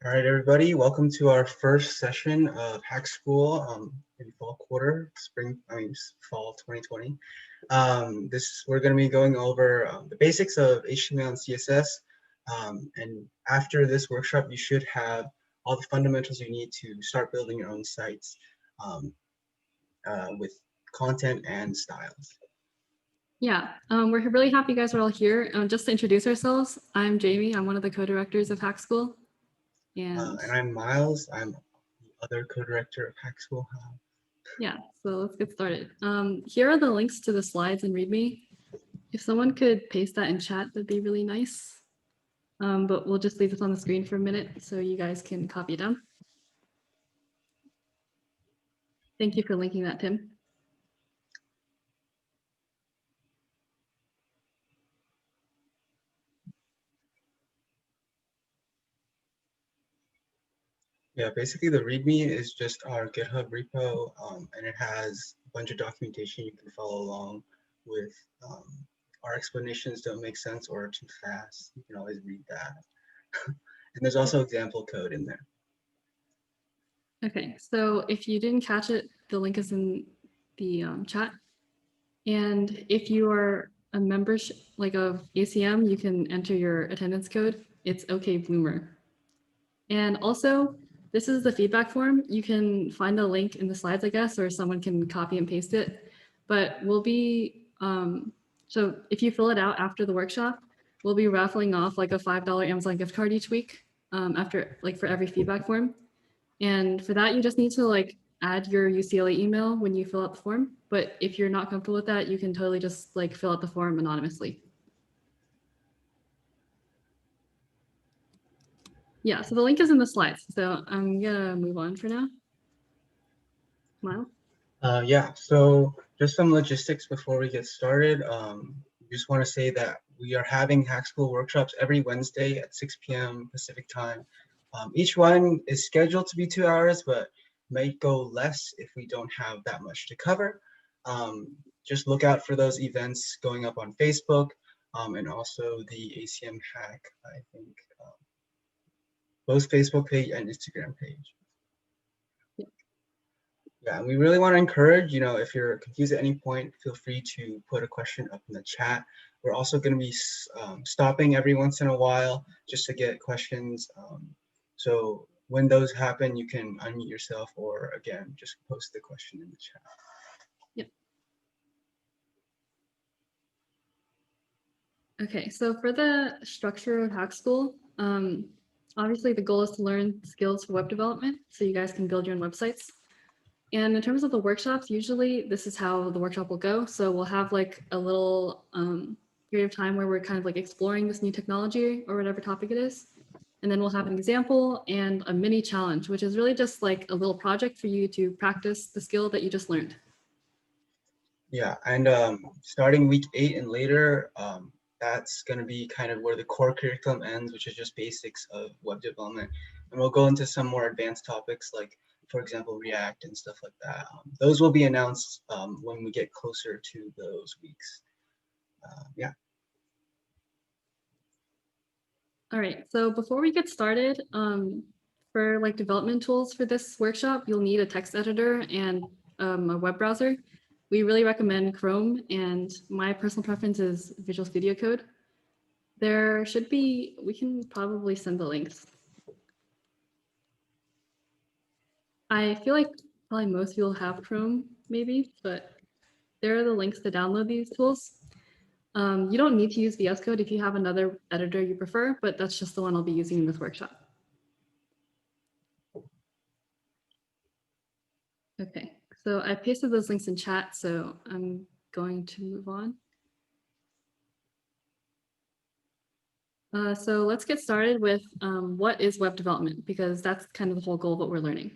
All right, everybody, welcome to our first session of Hackschool in fall quarter, fall 2020. We're going to be going over the basics of HTML and CSS. And after this workshop, you should have all the fundamentals you need to start building your own sites with content and styles. Yeah, we're really happy you guys are all here. Just to introduce ourselves, I'm Jamie. I'm one of the co-directors of Hackschool. And I'm Miles. I'm the other co-director of Hackschool. Yeah, so let's get started. Here are the links to the slides and README. If someone could paste that in chat, that'd be really nice. But we'll just leave this on the screen for a minute so you guys can copy it down. Thank you for linking that, Tim. Yeah, basically the README is just our GitHub repo, and it has a bunch of documentation you can follow along with. Our explanations don't make sense or are too fast, you can always read that. And there's also example code in there. Okay, so if you didn't catch it, the link is in the chat. And if you are a member of ACM, you can enter your attendance code. It's OKBloomer. And also, this is the feedback form. You can find the link in the slides, I guess, or someone can copy and paste it. But we'll be, so if you fill it out after the workshop, we'll be raffling off like a $5 Amazon gift card each week for every feedback form. And for that, you just need to add your UCLA email when you fill out the form. But if you're not comfortable with that, you can totally just fill out the form anonymously. Yeah, so the link is in the slides. So I'm gonna move on for now. Miles? Yeah, so just some logistics before we get started. Just want to say that we are having Hackschool workshops every Wednesday at 6 p.m. Pacific time. Each one is scheduled to be 2 hours, but might go less if we don't have that much to cover. Just look out for those events going up on Facebook and also the ACM Hack, I think, both Facebook page and Instagram page. Yeah, and we really want to encourage, if you're confused at any point, feel free to put a question up in the chat. We're also going to be stopping every once in a while just to get questions. So when those happen, you can unmute yourself or, again, just post the question in the chat. Yep. Okay, so for the structure of Hackschool, obviously the goal is to learn skills for web development so you guys can build your own websites. And in terms of the workshops, usually this is how the workshop will go. So we'll have a little period of time where we're kind of exploring this new technology or whatever topic it is. And then we'll have an example and a mini challenge, which is really just a little project for you to practice the skill that you just learned. Yeah, and starting week 8 and later, that's going to be kind of where the core curriculum ends, which is just basics of web development. And we'll go into some more advanced topics like, for example, React and stuff like that. Those will be announced when we get closer to those weeks. Yeah. All right, so before we get started, for development tools for this workshop, you'll need a text editor and a web browser. We really recommend Chrome, and my personal preference is Visual Studio Code. There should be, we can probably send the links. I feel like probably most people have Chrome, maybe, but there are the links to download these tools. You don't need to use VS Code if you have another editor you prefer, but that's just the one I'll be using in this workshop. Okay, so I pasted those links in chat, so I'm going to move on. So let's get started with what is web development, because that's kind of the whole goal of what we're learning.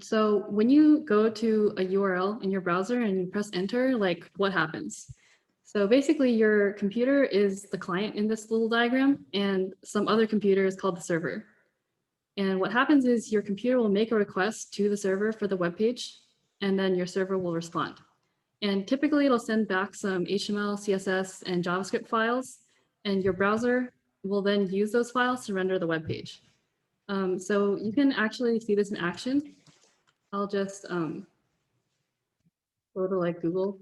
So when you go to a URL in your browser and you press enter, what happens? So basically your computer is the client in this little diagram and some other computer is called the server. And what happens is your computer will make a request to the server for the web page, and then your server will respond. And typically it'll send back some HTML, CSS, and JavaScript files, and your browser will then use those files to render the web page. So you can actually see this in action. I'll just go to like Google.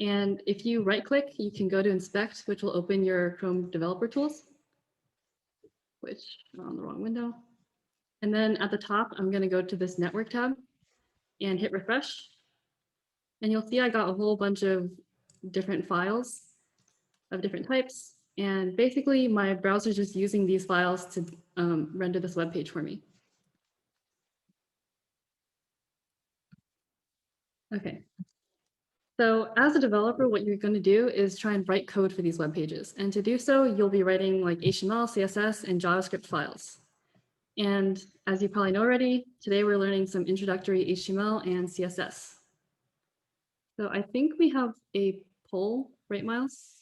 And if you right click, you can go to inspect, which will open your Chrome developer tools, which I'm on the wrong window. And then at the top, I'm going to go to this network tab and hit refresh. And you'll see I got a whole bunch of different files of different types. And basically my browser is just using these files to render this web page for me. Okay. So as a developer, what you're going to do is try and write code for these web pages. And to do so, you'll be writing like HTML, CSS, and JavaScript files. And as you probably know already, today we're learning some introductory HTML and CSS. So I think we have a poll, right, Miles?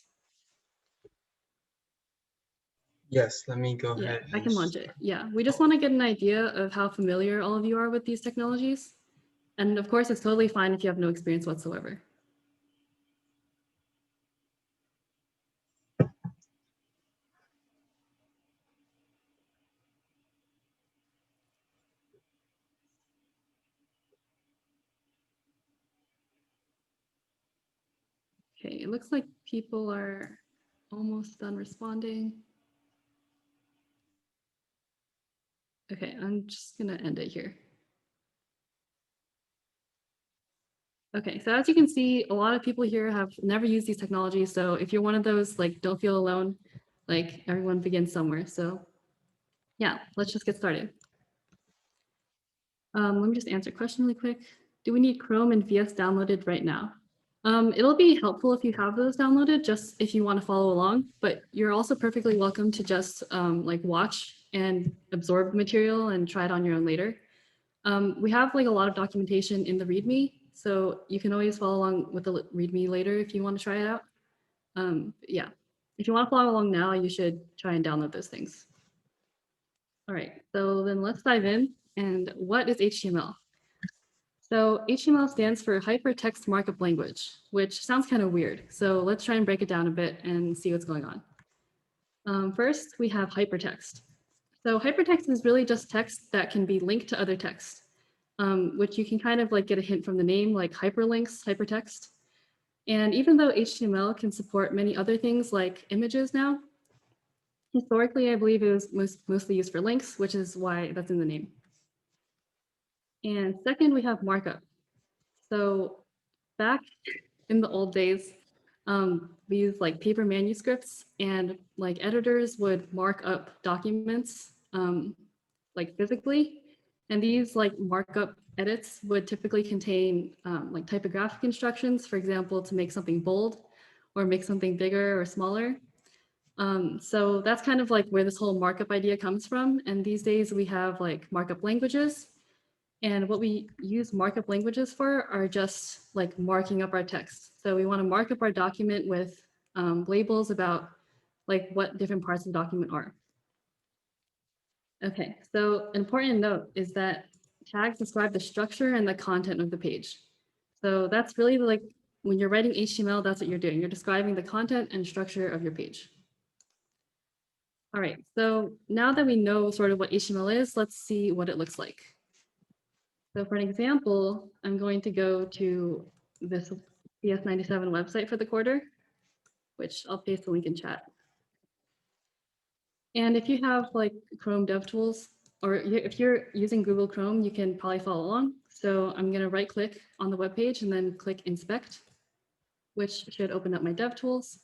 Yes, let me go Yeah, ahead. I can launch it. Yeah, we just want to get an idea of how familiar all of you are with these technologies. And of course, it's totally fine if you have no experience whatsoever. Okay, it looks like people are almost done responding. Okay, I'm just gonna end it here. Okay, so as you can see, a lot of people here have never used these technologies. So if you're one of those, like, don't feel alone, like everyone begins somewhere. So yeah, let's just get started. Let me just answer a question really quick. Do we need Chrome and VS downloaded right now? It'll be helpful if you have those downloaded, just if you want to follow along, but you're also perfectly welcome to just like watch and absorb material and try it on your own later. We have like a lot of documentation in the README, so you can always follow along with the README later if you want to try it out. Yeah, if you want to follow along now, you should try and download those things. All right, so then let's dive in. And what is HTML? So HTML stands for Hypertext Markup Language, which sounds kind of weird. So let's try and break it down a bit and see what's going on. First, we have hypertext. So hypertext is really just text that can be linked to other text, which you can kind of like get a hint from the name, like hyperlinks, hypertext. And even though HTML can support many other things like images now, historically, I believe it was mostly used for links, which is why that's in the name. And second, we have markup. So back in the old days, we used like paper manuscripts, and like editors would mark up documents like physically. And these like markup edits would typically contain like typographic instructions, for example, to make something bold or make something bigger or smaller. So that's kind of like where this whole markup idea comes from. And these days we have like markup languages. And what we use markup languages for are just like marking up our text. So we want to mark up our document with labels about like what different parts of the document are. Okay, so an important note is that tags describe the structure and the content of the page. So that's really like when you're writing HTML, that's what you're doing. You're describing the content and structure of your page. All right, so now that we know sort of what HTML is, let's see what it looks like. So for an example, I'm going to go to this CS97 website for the quarter, which I'll paste the link in chat. And if you have like Chrome DevTools, or if you're using Google Chrome, you can probably follow along. So I'm going to right click on the web page and then click inspect, which should open up my DevTools.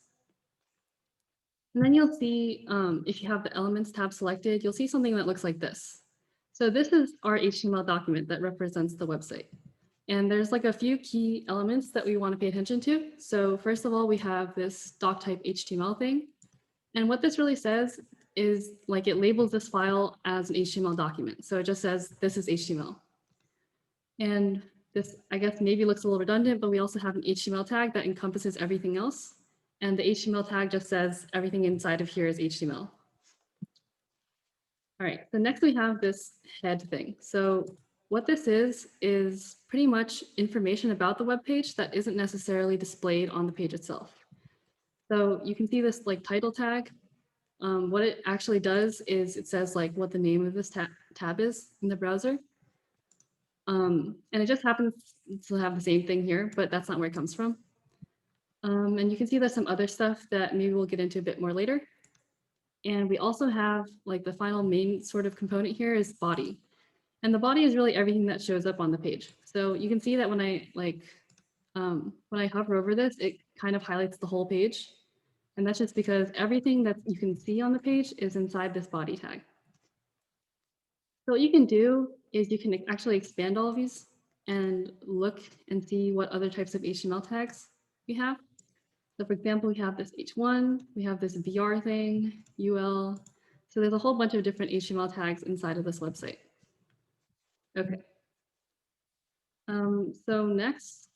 And then you'll see, if you have the elements tab selected, you'll see something that looks like this. So this is our HTML document that represents the website. And there's like a few key elements that we want to pay attention to. So first of all, we have this doc type HTML thing. And what this really says is like it labels this file as an HTML document. So it just says this is HTML. And this, I guess, maybe looks a little redundant, but we also have an HTML tag that encompasses everything else. And the HTML tag just says everything inside of here is HTML. All right, so next we have this head thing. So what this is pretty much information about the web page that isn't necessarily displayed on the page itself. So you can see this like title tag. what it actually does is it says like what the name of this tab is in the browser. And it just happens to have the same thing here, but that's not where it comes from. And you can see there's some other stuff that maybe we'll get into a bit more later. And we also have like the final main sort of component here is body. And the body is really everything that shows up on the page. So you can see that when I hover over this, it kind of highlights the whole page. And that's just because everything that you can see on the page is inside this body tag. So what you can do is you can actually expand all of these and look and see what other types of HTML tags we have. So for example, we have this H1, we have this BR thing, UL. So there's a whole bunch of different HTML tags inside of this website. Okay. So next,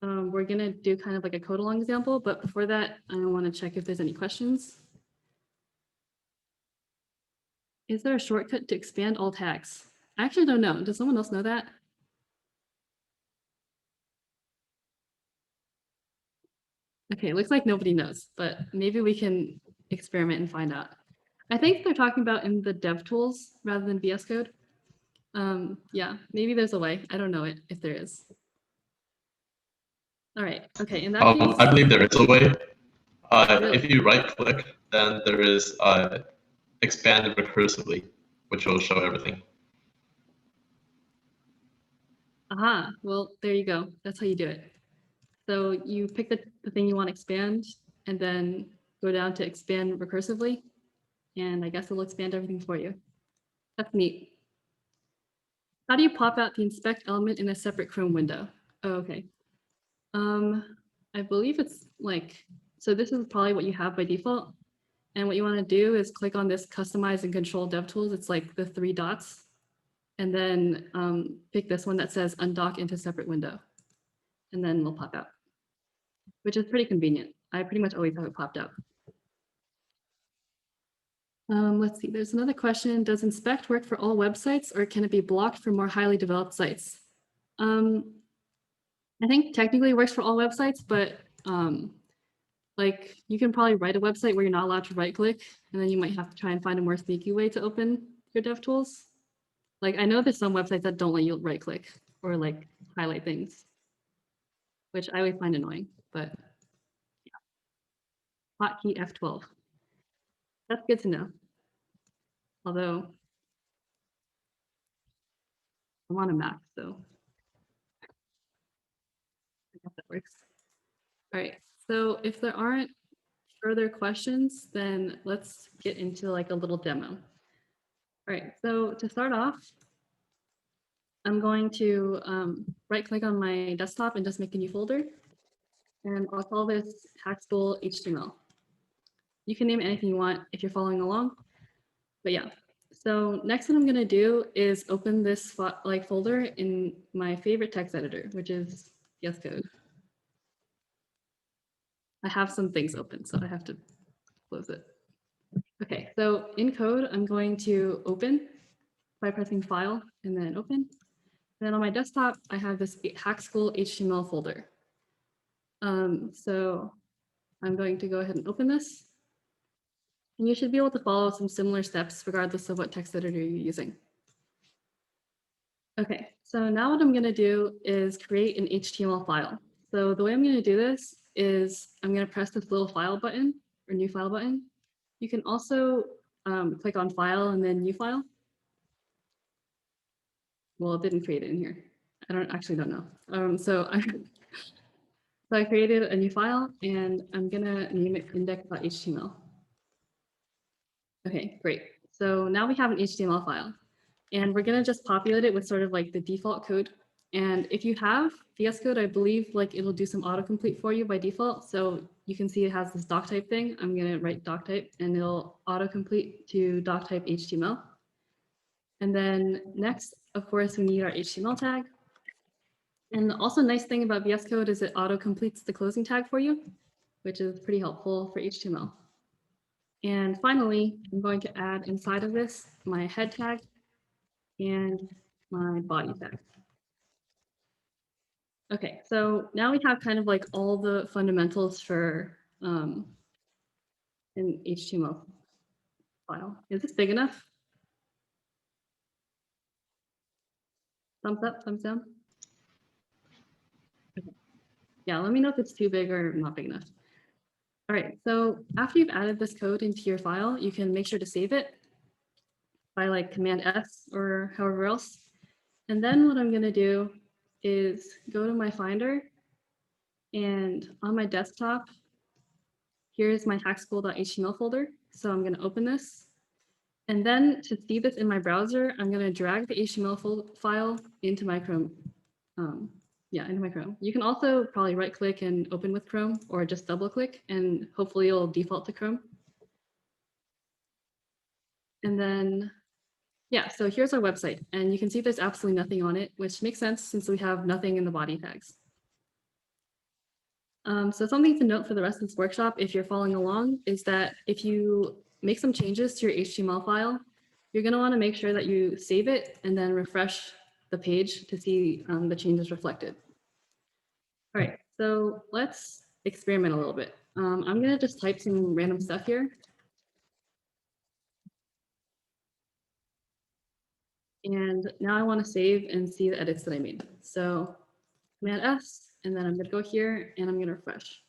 we're gonna do kind of like a code along example, but before that, I wanna check if there's any questions. Is there a shortcut to expand all tags? I actually don't know. Does someone else know that? Okay, looks like nobody knows, but maybe we can experiment and find out. I think they're talking about in the dev tools rather than VS Code. Yeah, maybe there's a way. I don't know it if there is. All right. Okay. In that case, I believe there is a way. Really? If you right click, then there is expand recursively, which will show everything. aha. Well, there you go. That's how you do it. So you pick the thing you want to expand, and then go down to expand recursively, and I guess it'll expand everything for you. That's neat. How do you pop out the inspect element in a separate Chrome window? Oh, okay. I believe it's like, so this is probably what you have by default. And what you want to do is click on this customize and control DevTools. It's like the 3 dots. And then pick this one that says undock into separate window. And then it'll pop out, which is pretty convenient. I pretty much always have it popped out. Let's see, there's another question. Does inspect work for all websites, or can it be blocked for more highly developed sites? I think technically it works for all websites, but like you can probably write a website where you're not allowed to right click, and then you might have to try and find a more sneaky way to open your DevTools. Like I know there's some websites that don't let you right click or like highlight things, which I always find annoying, but yeah. Hotkey F12. That's good to know. Although I'm on a Mac, so I guess that works. All right, so if there aren't further questions, then let's get into like a little demo. All right, so to start off, I'm going to right click on my desktop and just make a new folder. And I'll call this Hackschool HTML. You can name it anything you want if you're following along, but yeah. So next what I'm gonna do is open this folder in my favorite text editor, which is VS Code. I have some things open, so I have to close it. Okay, so in code, I'm going to open by pressing File and then Open. And then on my desktop, I have this Hackschool HTML folder. So I'm going to go ahead and open this. And you should be able to follow some similar steps regardless of what text editor you're using. Okay, so now what I'm going to do is create an HTML file. So the way I'm going to do this is I'm going to press this little file button or new file button. You can also click on file and then new file. Well, it didn't create it in here. I don't know. So I created a new file and I'm going to name it index.html. Okay, great. So now we have an HTML file. And we're going to just populate it with sort of like the default code. And if you have VS Code, I believe like it'll do some autocomplete for you by default. So you can see it has this doc type thing. I'm going to write doc type and it'll autocomplete to doc type HTML. And then next, of course, we need our HTML tag. And also nice thing about VS Code is it auto-completes the closing tag for you, which is pretty helpful for HTML. And finally, I'm going to add inside of this my head tag and my body tag. Okay, so now we have kind of like all the fundamentals for an HTML file. Is this big enough? Thumbs up, thumbs down? Okay. Yeah, let me know if it's too big or not big enough. All right, so after you've added this code into your file, you can make sure to save it by like Command S or however else. And then what I'm gonna do is go to my Finder, and on my desktop, here's my hackschool.html folder. So I'm gonna open this. And then to see this in my browser, I'm gonna drag the HTML file into my Chrome. Into my Chrome. You can also probably right click and open with Chrome, or just double click and hopefully it'll default to Chrome. And then, yeah, so here's our website, and you can see there's absolutely nothing on it, which makes sense since we have nothing in the body tags. So something to note for the rest of this workshop, if you're following along, is that if you make some changes to your HTML file, you're going to want to make sure that you save it and then refresh the page to see the changes reflected. All right, so let's experiment a little bit. I'm going to just type some random stuff here. And now I want to save and see the edits that I made. So Command S, and then I'm going to go here and I'm going to refresh.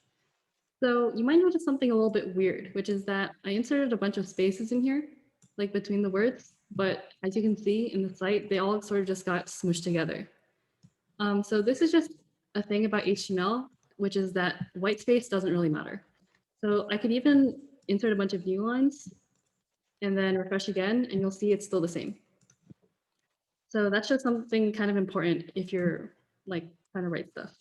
So you might notice something a little bit weird, which is that I inserted a bunch of spaces in here, like between the words, but as you can see in the site, they all sort of just got smushed together. So this is just a thing about HTML, which is that white space doesn't really matter. So I could even insert a bunch of new lines and then refresh again, and you'll see it's still the same. So that's just something kind of important if you're like trying to write stuff.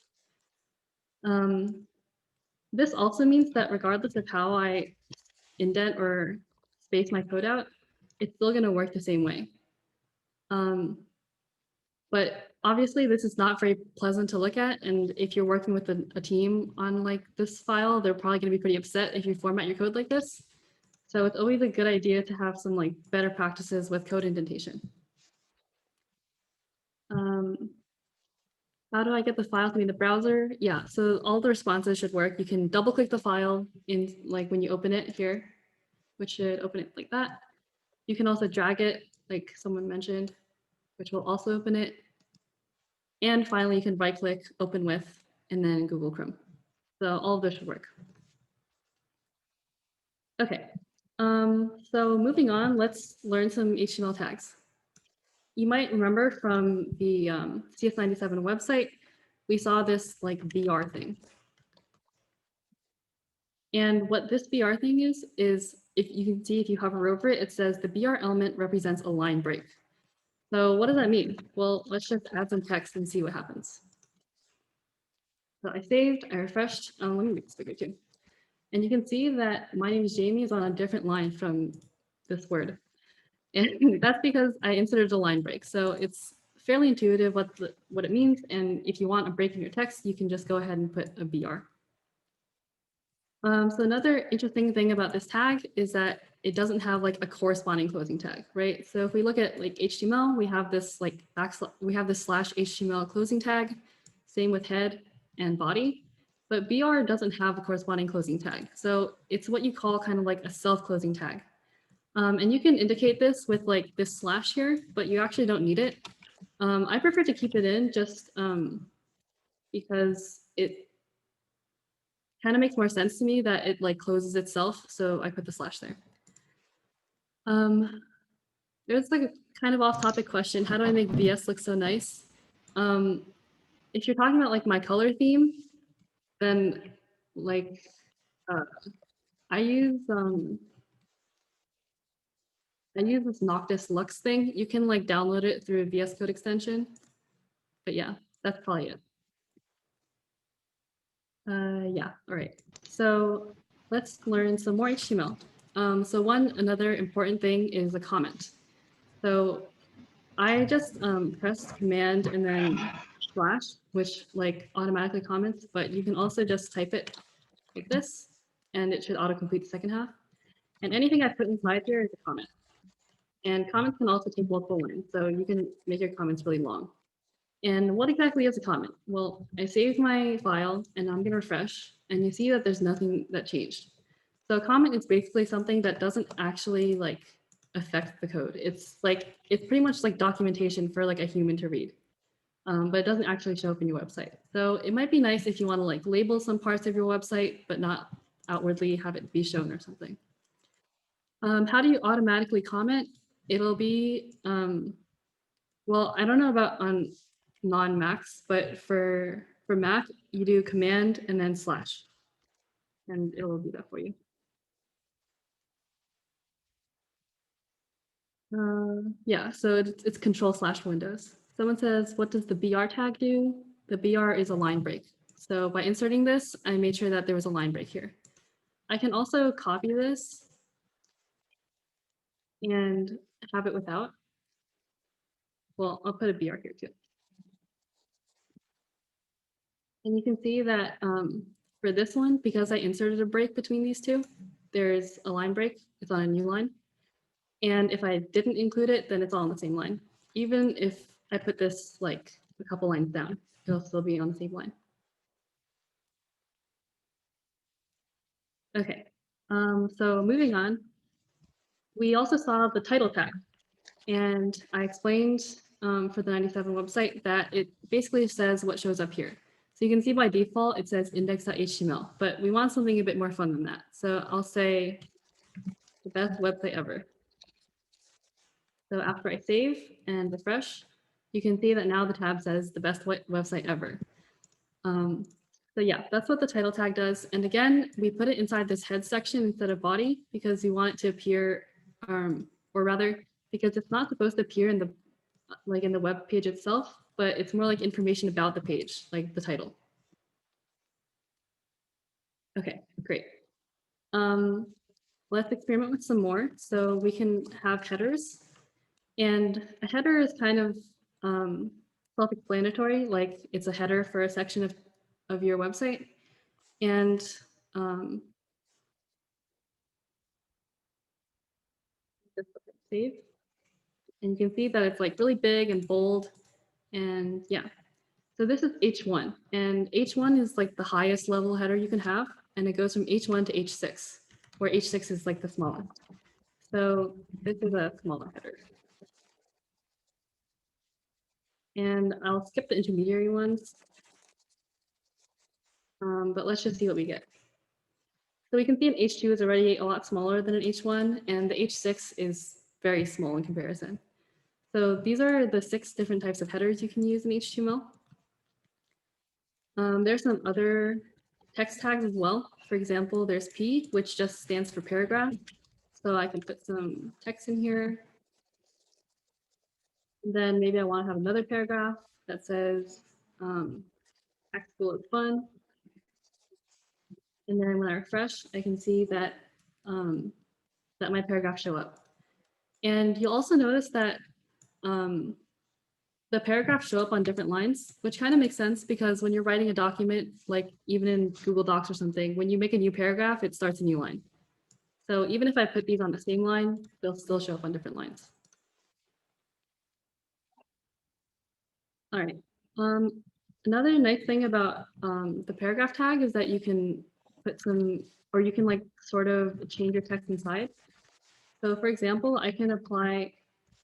This also means that regardless of how I indent or space my code out, it's still going to work the same way. But obviously this is not very pleasant to look at. And if you're working with a team on like this file, they're probably going to be pretty upset if you format your code like this. So it's always a good idea to have some like better practices with code indentation. How do I get the file to be in the browser? Yeah, so all the responses should work. You can double click the file in like when you open it here, which should open it like that. You can also drag it like someone mentioned, which will also open it. And finally, you can right click, open with, and then Google Chrome. So all of this should work. Okay, so moving on, let's learn some HTML tags. You might remember from the CS97 website, we saw this like BR thing. And what this BR thing is if you can see, if you hover over it, it says the BR element represents a line break. So what does that mean? Well, let's just add some text and see what happens. So I saved, I refreshed. Let me make this bigger too. And you can see that my name is Jamie is on a different line from this word. And that's because I inserted a line break. So it's fairly intuitive what it means. And if you want a break in your text, you can just go ahead and put a BR. So another interesting thing about this tag is that it doesn't have like a corresponding closing tag, right? So if we look at like HTML, we have this like we have this /HTML closing tag, same with head and body, but BR doesn't have a corresponding closing tag. So it's what you call kind of like a self-closing tag. And you can indicate this with like this slash here, but you actually don't need it. I prefer to keep it in just because it kind of makes more sense to me that it like closes itself. So I put the slash there. There's like a kind of off-topic question. How do I make VS look so nice? If you're talking about like my color theme, then like I use this Noctis Lux thing. You can like download it through a VS Code extension. But yeah, that's probably it. Yeah, all right. So let's learn some more HTML. So another important thing is a comment. So I just pressed command and then slash, which like automatically comments, but you can also just type it like this and it should autocomplete the second half. And anything I put inside here is a comment. And comments can also take multiple lines, so you can make your comments really long. And what exactly is a comment? Well, I saved my file and I'm gonna refresh and you see that there's nothing that changed. So a comment is basically something that doesn't actually like affect the code. It's pretty much like documentation for like a human to read. But it doesn't actually show up in your website. So it might be nice if you want to like label some parts of your website, but not outwardly have it be shown or something. How do you automatically comment? It'll be, well, I don't know about on non-Macs, but for Mac, you do command and then slash, and it will do that for you. Yeah, so it's Control/Windows. Someone says, what does the BR tag do? The BR is a line break. So by inserting this, I made sure that there was a line break here. I can also copy this and have it without. Well, I'll put a BR here too. And you can see that for this one, because I inserted a break between these two, there's a line break. It's on a new line. And if I didn't include it, then it's all on the same line. Even if I put this like a couple lines down, it'll still be on the same line. Okay, so moving on, we also saw the title tag. And I explained for the 97 website that it basically says what shows up here. So you can see by default, it says index.html, but we want something a bit more fun than that. So I'll say the best website ever. So after I save and refresh, you can see that now the tab says the best website ever. So yeah, that's what the title tag does. And again, we put it inside this head section instead of body because we want it to appear, or rather, because it's not supposed to appear in the web page itself, but it's more like information about the page, like the title. Okay, great. Let's experiment with some more. So we can have headers, and a header is kind of self-explanatory, like it's a header for a section of your website. And save. And you can see that it's like really big and bold. And yeah, so this is H1. And H1 is like the highest level header you can have. And it goes from H1 to H6, where H6 is like the smallest. So this is a smaller header. And I'll skip the intermediary ones. But let's just see what we get. So we can see an H2 is already a lot smaller than an H1, and the H6 is very small in comparison. So these are the 6 different types of headers you can use in HTML. There's some other text tags as well. For example, there's P, which just stands for paragraph. So I can put some text in here. And then maybe I want to have another paragraph that says, Hackschool is fun. And then when I refresh, I can see that, that my paragraphs show up. And you'll also notice that the paragraphs show up on different lines, which kind of makes sense because when you're writing a document, like even in Google Docs or something, when you make a new paragraph, it starts a new line. So even if I put these on the same line, they'll still show up on different lines. All right. Another nice thing about the paragraph tag is that you can put some, or you can like sort of change your text inside. So for example, I can apply,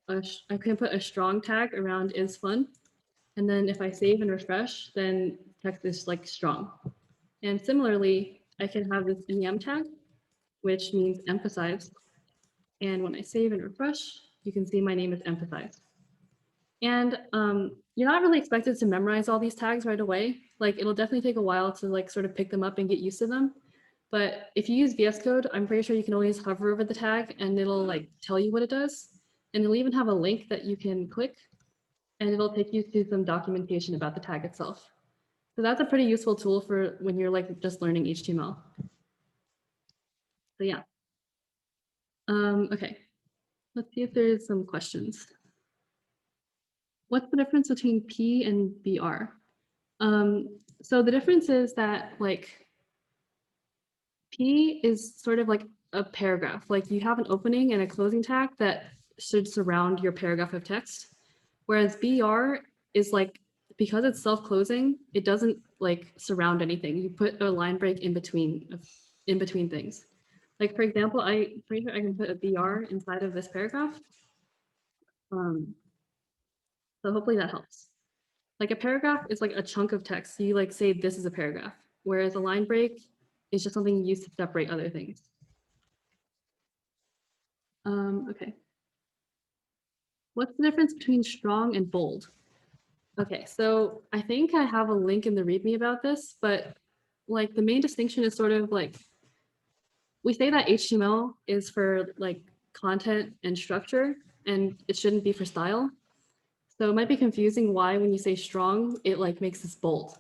I can put a strong tag around is fun. And then if I save and refresh, then text is like strong. And similarly, I can have this NEM tag, which means emphasize. And when I save and refresh, you can see my name is emphasize. And you're not really expected to memorize all these tags right away. Like it'll definitely take a while to like sort of pick them up and get used to them. But if you use VS Code, I'm pretty sure you can always hover over the tag and it'll like tell you what it does. And it'll even have a link that you can click and it'll take you to some documentation about the tag itself. So that's a pretty useful tool for when you're like just learning HTML. So yeah. Okay, let's see if there's some questions. What's the difference between P and BR? So the difference is that like P is sort of like a paragraph, like you have an opening and a closing tag that should surround your paragraph of text. Whereas BR is like, because it's self-closing, it doesn't like surround anything. You put a line break in between things. Like for example, I'm pretty sure I can put a BR inside of this paragraph. So hopefully that helps. Like a paragraph is like a chunk of text. So you like say this is a paragraph, whereas a line break is just something you use to separate other things. Okay. What's the difference between strong and bold? Okay, so I think I have a link in the README about this, but like the main distinction is sort of like, we say that HTML is for like content and structure, and it shouldn't be for style. So it might be confusing why when you say strong, it like makes this bold.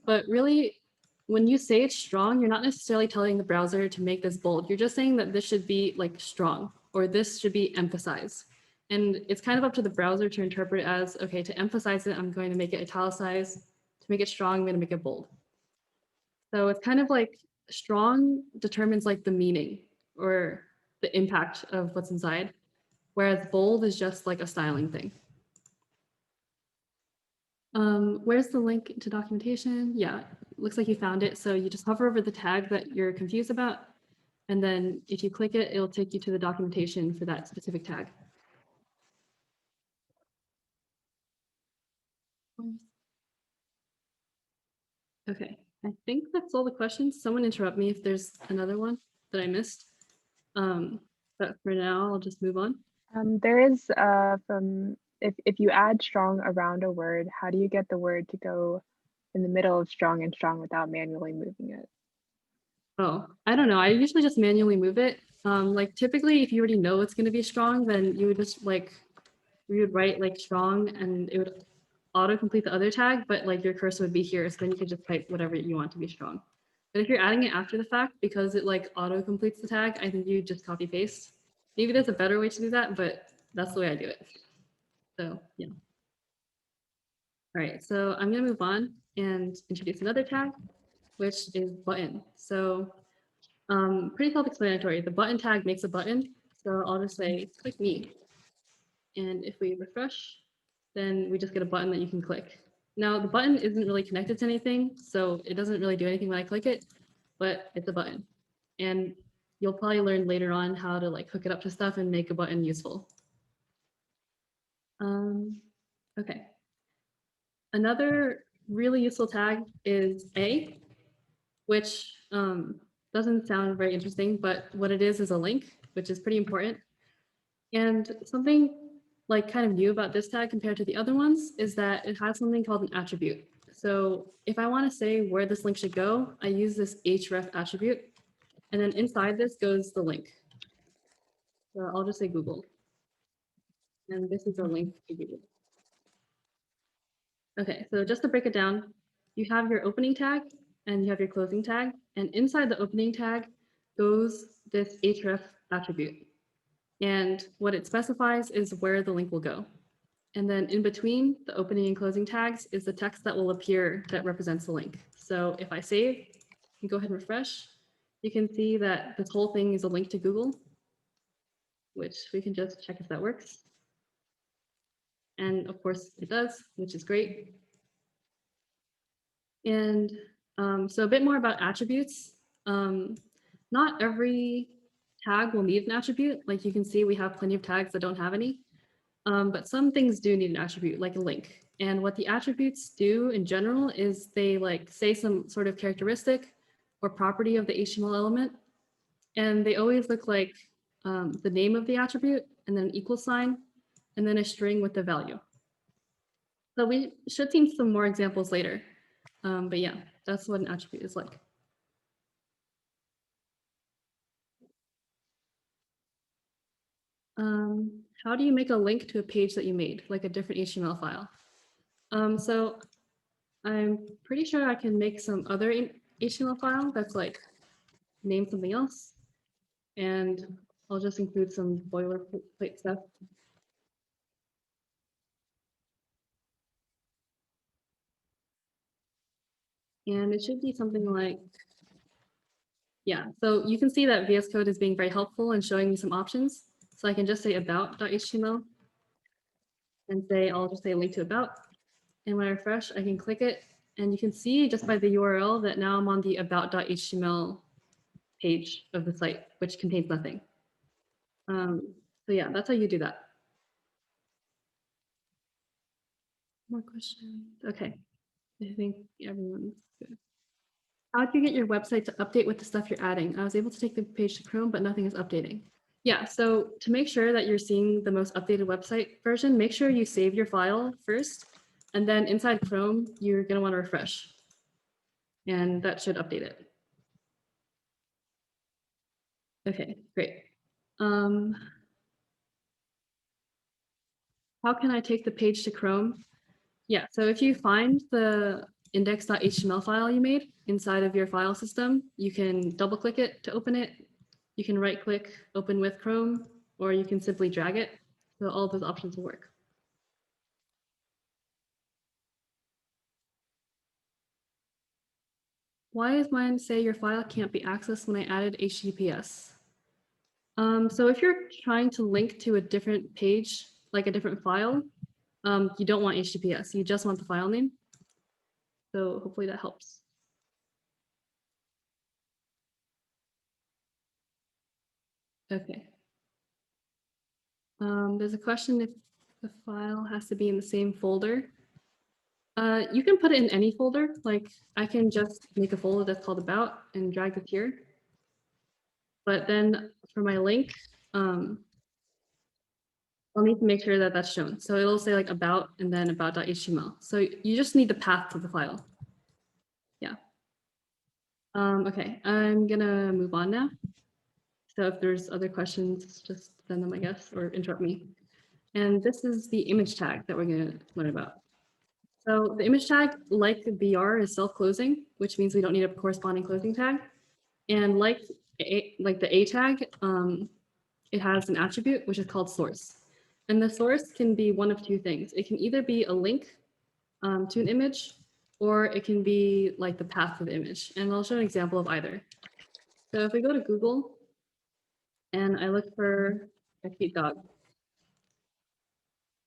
But really, when you say it's strong, you're not necessarily telling the browser to make this bold. You're just saying that this should be like strong, or this should be emphasized. And it's kind of up to the browser to interpret it as, okay, to emphasize it, I'm going to make it italicized. To make it strong, I'm going to make it bold. So it's kind of like strong determines like the meaning or the impact of what's inside, whereas bold is just like a styling thing. Where's the link to documentation? Yeah, looks like you found it. So you just hover over the tag that you're confused about. And then if you click it, it'll take you to the documentation for that specific tag. Okay, I think that's all the questions. Someone interrupt me if there's another one that I missed. But for now, I'll just move on. There is from if you add strong around a word, how do you get the word to go in the middle of strong and strong without manually moving it? Oh, I don't know. I usually just manually move it. Like typically, if you already know it's going to be strong, then you would just like, we would write like strong and it would autocomplete the other tag, but like your cursor would be here. So then you could just type whatever you want to be strong. But if you're adding it after the fact, because it like auto-completes the tag, I think you just copy paste. Maybe there's a better way to do that, but that's the way I do it. So yeah. All right, so I'm gonna move on and introduce another tag, which is button. So pretty self-explanatory. The button tag makes a button. So I'll just say click me. And if we refresh, then we just get a button that you can click. Now the button isn't really connected to anything, so it doesn't really do anything when I click it, but it's a button. And you'll probably learn later on how to like hook it up to stuff and make a button useful. Okay. Another really useful tag is A, which doesn't sound very interesting, but what it is a link, which is pretty important. And something like kind of new about this tag compared to the other ones is that it has something called an attribute. So if I want to say where this link should go, I use this href attribute. And then inside this goes the link. So I'll just say Google. And this is a link to Google. Okay, so just to break it down, you have your opening tag and you have your closing tag. And inside the opening tag goes this href attribute. And what it specifies is where the link will go. And then in between the opening and closing tags is the text that will appear that represents the link. So if I save and go ahead and refresh, you can see that this whole thing is a link to Google, which we can just check if that works. And of course it does, which is great. And so a bit more about attributes. Not every tag will need an attribute. Like you can see, we have plenty of tags that don't have any. But some things do need an attribute, like a link. And what the attributes do in general is they like say some sort of characteristic or property of the HTML element. And they always look like the name of the attribute and then an equal sign and then a string with the value. So we should see some more examples later. But yeah, that's what an attribute is like. How do you make a link to a page that you made, like a different HTML file? So I'm pretty sure I can make some other HTML file that's like name something else. And I'll just include some boilerplate stuff. And it should be something like, yeah, so you can see that VS Code is being very helpful and showing me some options. So I can just say about.html and say, I'll just say link to about. And when I refresh, I can click it. And you can see just by the URL that now I'm on the about.html page of the site, which contains nothing. So yeah, that's how you do that. More questions? Okay, I think everyone's good. How do you get your website to update with the stuff you're adding? I was able to take the page to Chrome, but nothing is updating. Yeah, so to make sure that you're seeing the most updated website version, make sure you save your file first, and then inside Chrome, you're gonna wanna refresh. And that should update it. Okay, great. How can I take the page to Chrome? Yeah, so if you find the index.html file you made inside of your file system, you can double click it to open it. You can right click, open with Chrome, or you can simply drag it. So all of those options will work. Why is mine say your file can't be accessed when I added HTTPS? So if you're trying to link to a different page, like a different file, you don't want HTTPS, you just want the file name. So hopefully that helps. Okay. There's a question if the file has to be in the same folder. You can put it in any folder. Like I can just make a folder that's called about and drag it here. But then for my link, I'll need to make sure that that's shown. So it'll say like about and then about.html. So you just need the path to the file. Yeah. Okay, I'm gonna move on now. So if there's other questions, just send them, I guess, or interrupt me. And this is the image tag that we're gonna learn about. So the image tag, like the BR, is self-closing, which means we don't need a corresponding closing tag. And like the A tag, it has an attribute which is called source. And the source can be one of two things. It can either be a link to an image, or it can be like the path to the image. And I'll show an example of either. So if we go to Google and I look for a cute dog,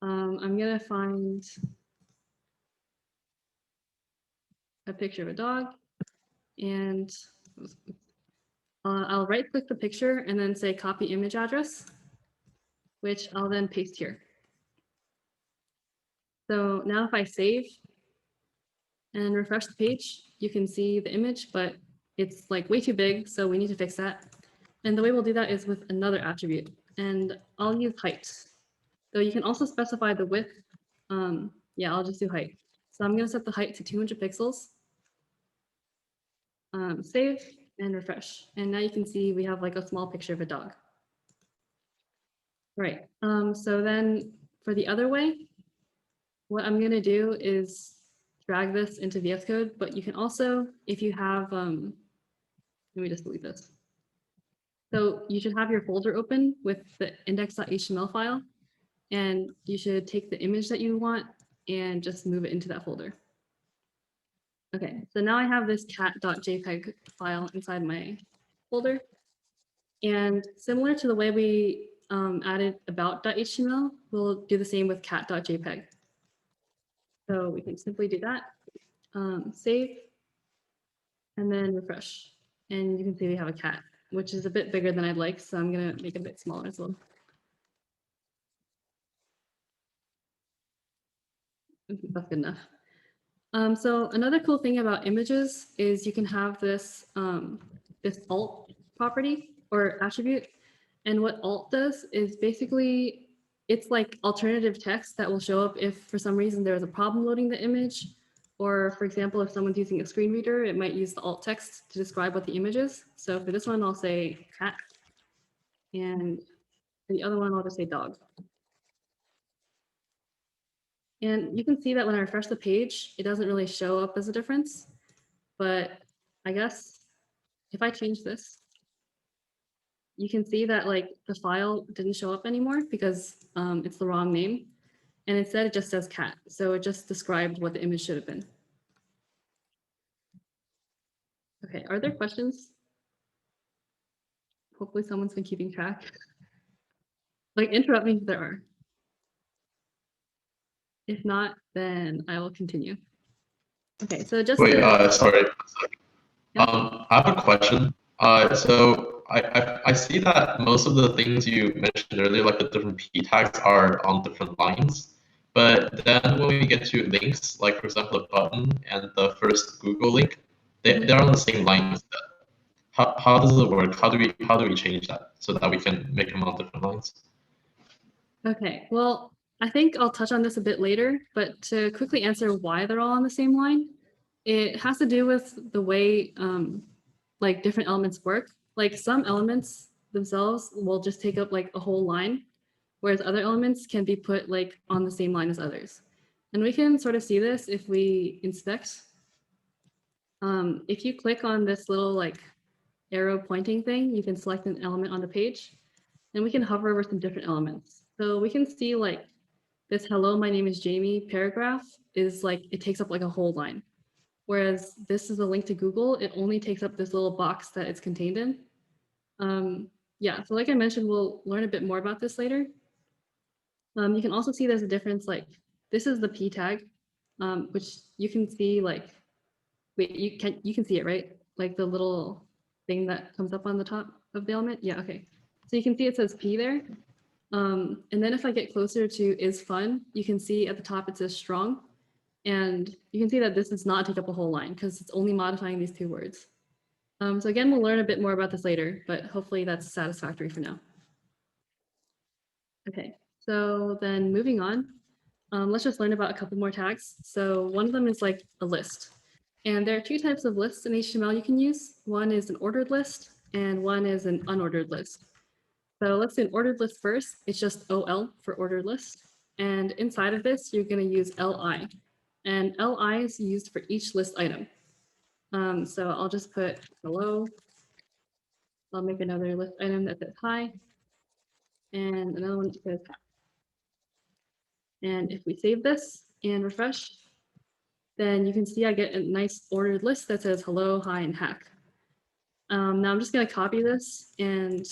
I'm gonna find a picture of a dog, and I'll right click the picture and then say copy image address, which I'll then paste here. So now if I save and refresh the page, you can see the image, but it's like way too big, so we need to fix that. And the way we'll do that is with another attribute, and I'll use height. So you can also specify the width. Yeah, I'll just do height. So I'm gonna set the height to 200 pixels. Save and refresh. And now you can see we have like a small picture of a dog. Right, so then for the other way, what I'm gonna do is drag this into VS Code, but you can also, if you have, let me just delete this. So you should have your folder open with the index.html file, and you should take the image that you want and just move it into that folder. Okay, so now I have this cat.jpg file inside my folder. And similar to the way we added about.html, we'll do the same with cat.jpg. So we can simply do that, save, and then refresh. And you can see we have a cat, which is a bit bigger than I'd like, so I'm gonna make it a bit smaller as well. That's good enough. So another cool thing about images is you can have this, this alt property or attribute. And what alt does is basically, it's like alternative text that will show up if for some reason there is a problem loading the image. Or for example, if someone's using a screen reader, it might use the alt text to describe what the image is. So for this one, I'll say cat. And for the other one, I'll just say dog. And you can see that when I refresh the page, it doesn't really show up as a difference. But I guess if I change this, you can see that like the file didn't show up anymore because it's the wrong name. And instead it just says cat. So it just described what the image should have been. Okay, are there questions? Hopefully someone's been keeping track. Like interrupt me if there are. If not, then I will continue. Okay, so just Wait, sorry. Yeah. I have a question. So I see that most of the things you mentioned earlier, like the different p tags, are on different lines. But then when we get to links, like for example, a button and the first Google link, they're on the same line instead. How does it work? How do we change that so that we can make them on different lines? Okay, well, I think I'll touch on this a bit later, but to quickly answer why they're all on the same line, it has to do with the way like different elements work. Like some elements themselves will just take up like a whole line, whereas other elements can be put like on the same line as others. And we can sort of see this if we inspect. If you click on this little like arrow pointing thing, you can select an element on the page, and we can hover over some different elements. So we can see like this hello, my name is Jamie paragraph is like, it takes up like a whole line. Whereas this is a link to Google, it only takes up this little box that it's contained in. Yeah, so like I mentioned, we'll learn a bit more about this later. You can also see there's a difference, like this is the p tag, which you can see like, wait, you can see it, right? Like the little thing that comes up on the top of the element. Yeah, okay. So you can see it says p there. And then if I get closer to is fun, you can see at the top it says strong. And you can see that this does not take up a whole line because it's only modifying these two words. So again, we'll learn a bit more about this later, but hopefully that's satisfactory for now. Okay, so then moving on, let's just learn about a couple more tags. So one of them is like a list. And there are two types of lists in HTML you can use. One is an ordered list and one is an unordered list. So let's do an ordered list first. It's just OL for ordered list. And inside of this, you're going to use LI. And LI is used for each list item. So I'll just put hello. I'll make another list item that says hi. And another one that says hi. And if we save this and refresh, then you can see I get a nice ordered list that says hello, hi, and hack. Now I'm just going to copy this and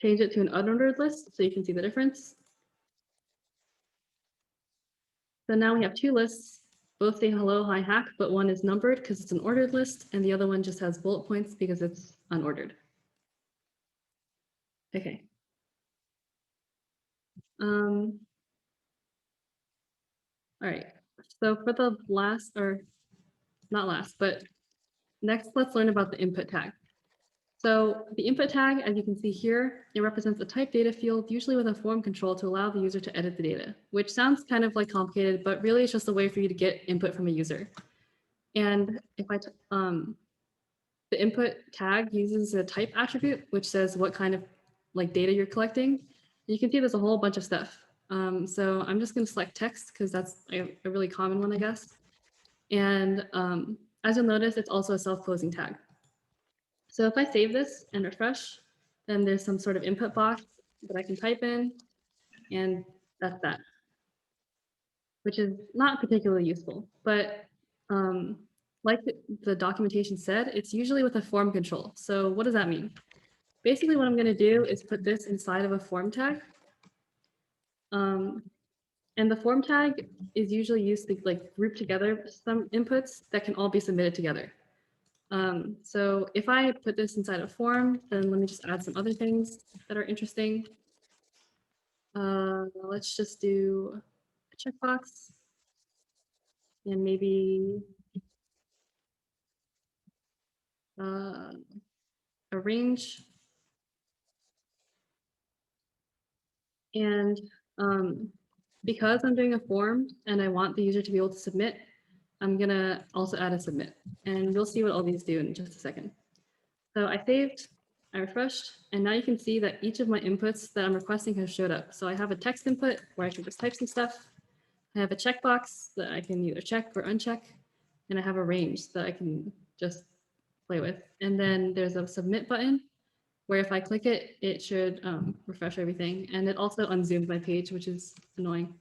change it to an unordered list so you can see the difference. So now we have two lists, both say hello, hi, hack, but one is numbered because it's an ordered list, and the other one just has bullet points because it's unordered. Okay. All right. So for the last, or not last, but next, let's learn about the input tag. So the input tag, as you can see here, it represents a type data field, usually with a form control to allow the user to edit the data, which sounds kind of like complicated, but really it's just a way for you to get input from a user. And if the input tag uses a type attribute, which says what kind of like data you're collecting. You can see there's a whole bunch of stuff. So I'm just going to select text because that's a really common one, I guess. And as you'll notice, it's also a self-closing tag. So if I save this and refresh, then there's some sort of input box that I can type in, and that's that, which is not particularly useful. But like the documentation said, it's usually with a form control. So what does that mean? Basically, what I'm going to do is put this inside of a form tag. And the form tag is usually used to like group together some inputs that can all be submitted together. So if I put this inside a form, then let me just add some other things that are interesting. Let's just do a checkbox and maybe a range. And because I'm doing a form and I want the user to be able to submit, I'm gonna also add a submit, and you'll see what all these do in just a second. So I saved, I refreshed, and now you can see that each of my inputs that I'm requesting has showed up. So I have a text input where I can just type some stuff. I have a checkbox that I can either check or uncheck, and I have a range that I can just play with. And then there's a submit button where if I click it, it should refresh everything. And it also unzoomed my page, which is annoying.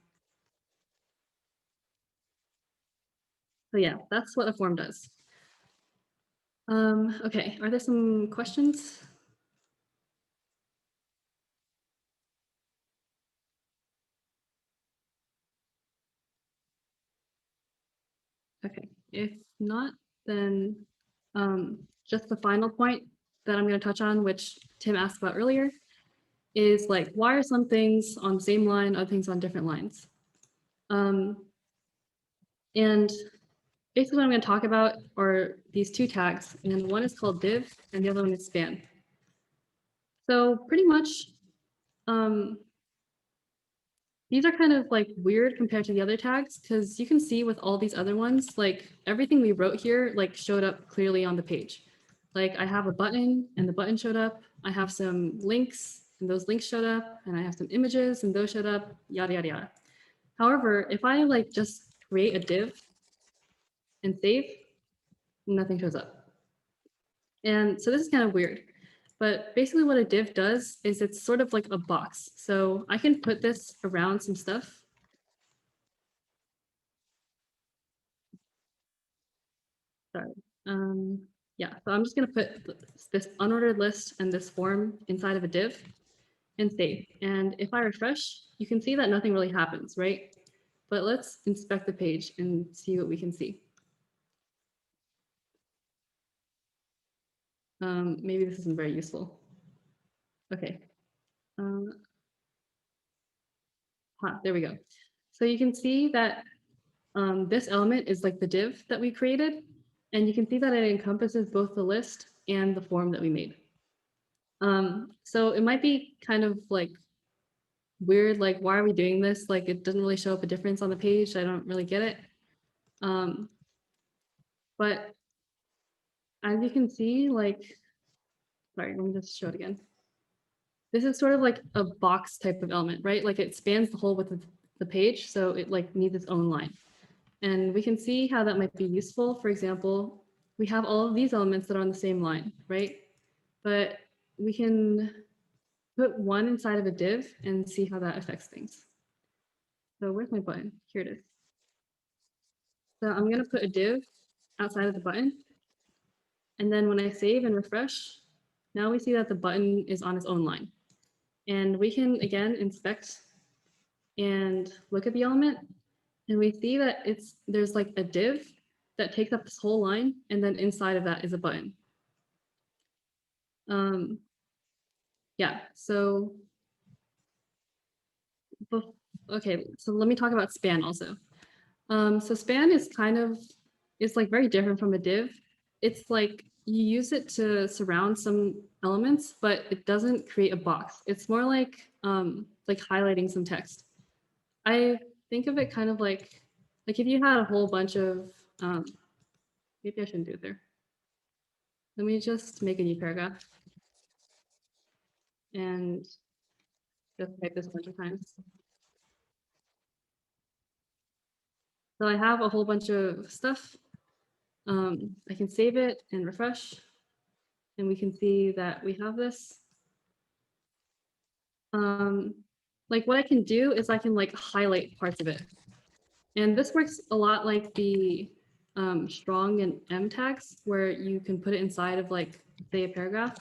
So yeah, that's what a form does. Okay, are there some questions? Okay, if not, then just the final point that I'm going to touch on, which Tim asked about earlier, is like, why are some things on the same line, other things on different lines? And basically what I'm going to talk about are these two tags, and one is called div and the other one is span. So pretty much, these are kind of like weird compared to the other tags, because you can see with all these other ones, like everything we wrote here like showed up clearly on the page. Like I have a button and the button showed up. I have some links and those links showed up, and I have some images and those showed up, yada, yada, yada. However, if I like just create a div and save, nothing shows up. And so this is kind of weird, but basically what a div does is it's sort of like a box. So I can put this around some stuff. Sorry. Yeah, so I'm just gonna put this unordered list and this form inside of a div and save. And if I refresh, you can see that nothing really happens, right? But let's inspect the page and see what we can see. Maybe this isn't very useful. Okay. There we go. So you can see that this element is like the div that we created, and you can see that it encompasses both the list and the form that we made. So it might be kind of like weird, like, why are we doing this? Like, it doesn't really show up a difference on the page. I don't really get it. But as you can see, like, sorry, let me just show it again. This is sort of like a box type of element, right? Like it spans the whole width of the page, so it like needs its own line. And we can see how that might be useful. For example, we have all of these elements that are on the same line, right? But we can put one inside of a div and see how that affects things. So where's my button? Here it is. So I'm going to put a div outside of the button. And then when I save and refresh, now we see that the button is on its own line. And we can, again, inspect and look at the element. And we see that there's like a div that takes up this whole line. And then inside of that is a button. Yeah, so, okay, so let me talk about span also. So span is it's like very different from a div. It's like you use it to surround some elements, but it doesn't create a box. It's more like highlighting some text. I think of it kind of like if you had a whole bunch of, maybe I shouldn't do it there. Let me just make a new paragraph and just type this a bunch of times. So I have a whole bunch of stuff. I can save it and refresh, and we can see that we have this. Like what I can do is I can like highlight parts of it. And this works a lot like the strong and M tags, where you can put it inside of like, say, a paragraph.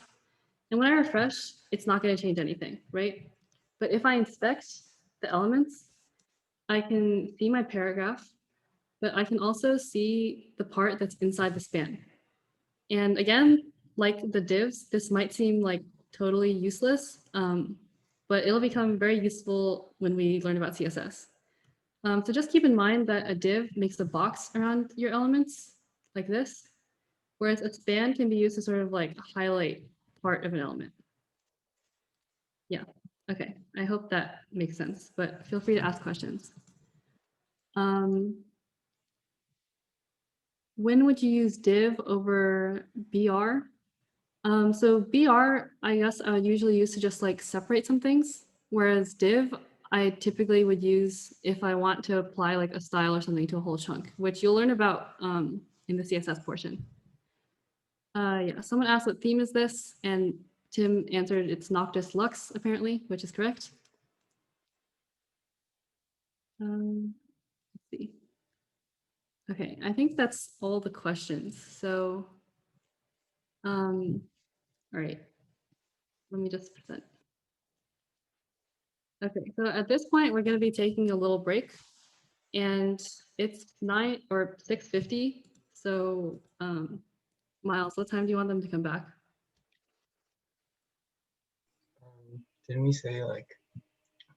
And when I refresh, it's not going to change anything, right? But if I inspect the elements, I can see my paragraph, but I can also see the part that's inside the span. And again, like the divs, this might seem like totally useless, but it'll become very useful when we learn about CSS. So just keep in mind that a div makes a box around your elements like this, whereas a span can be used to sort of like highlight part of an element. Yeah, okay, I hope that makes sense, but feel free to ask questions. When would you use div over BR? So BR, I guess I would usually use to just like separate some things, whereas div, I typically would use if I want to apply like a style or something to a whole chunk, which you'll learn about in the CSS portion. Yeah, someone asked what theme is this, and Tim answered it's Noctis Lux, apparently, which is correct. Let's see. Okay, I think that's all the questions. So, all right, let me just present. Okay, so at this point, we're going to be taking a little break, and it's 6:50. So Miles, what time do you want them to come back? Didn't we say like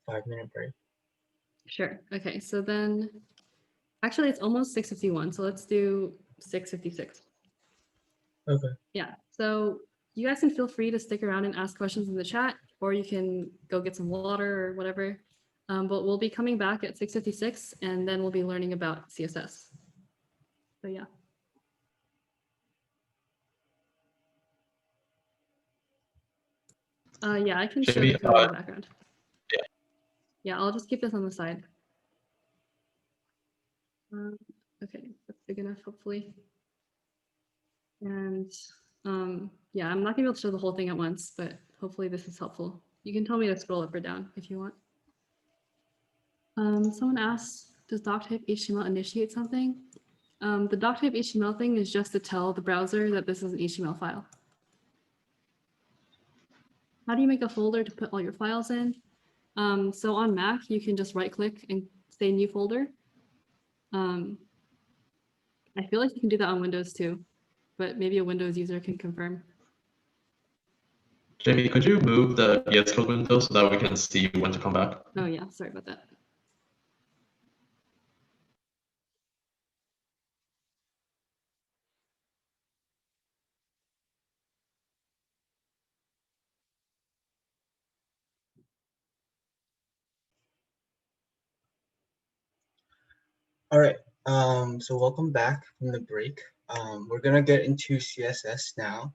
5-minute break? Sure. Okay, so then actually it's almost 6:51, so let's do 6:56. Okay. Yeah, so you guys can feel free to stick around and ask questions in the chat, or you can go get some water or whatever. But we'll be coming back at 6:56, and then we'll be learning about CSS. So yeah. Yeah, I can show Jamie, the code in the background. yeah. Yeah, I'll just keep this on the side. Okay, that's big enough, hopefully. And yeah, I'm not gonna be able to show the whole thing at once, but hopefully this is helpful. You can tell me to scroll up or down if you want. Someone asked, does doctype HTML initiate something? The doctype HTML thing is just to tell the browser that this is an HTML file. How do you make a folder to put all your files in? So on Mac, you can just right click and say new folder. I feel like you can do that on Windows too, but maybe a Windows user can confirm. Jamie, could you move the VS Code window so that we can see when to come back? Oh yeah, sorry about that. All right. So welcome back from the break. We're gonna get into CSS now.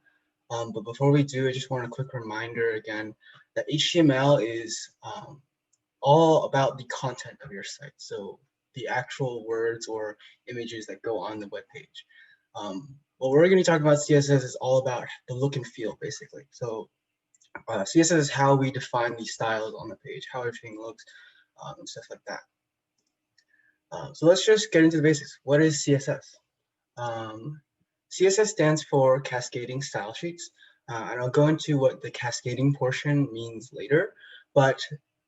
But before we do, I just want a quick reminder again that HTML is all about the content of your site. So the actual words or images that go on the web page. What we're going to be talking about CSS is all about the look and feel, basically. So CSS is how we define the styles on the page, how everything looks, and stuff like that. So let's just get into the basics. What is CSS? CSS stands for Cascading Style Sheets, and I'll go into what the cascading portion means later, but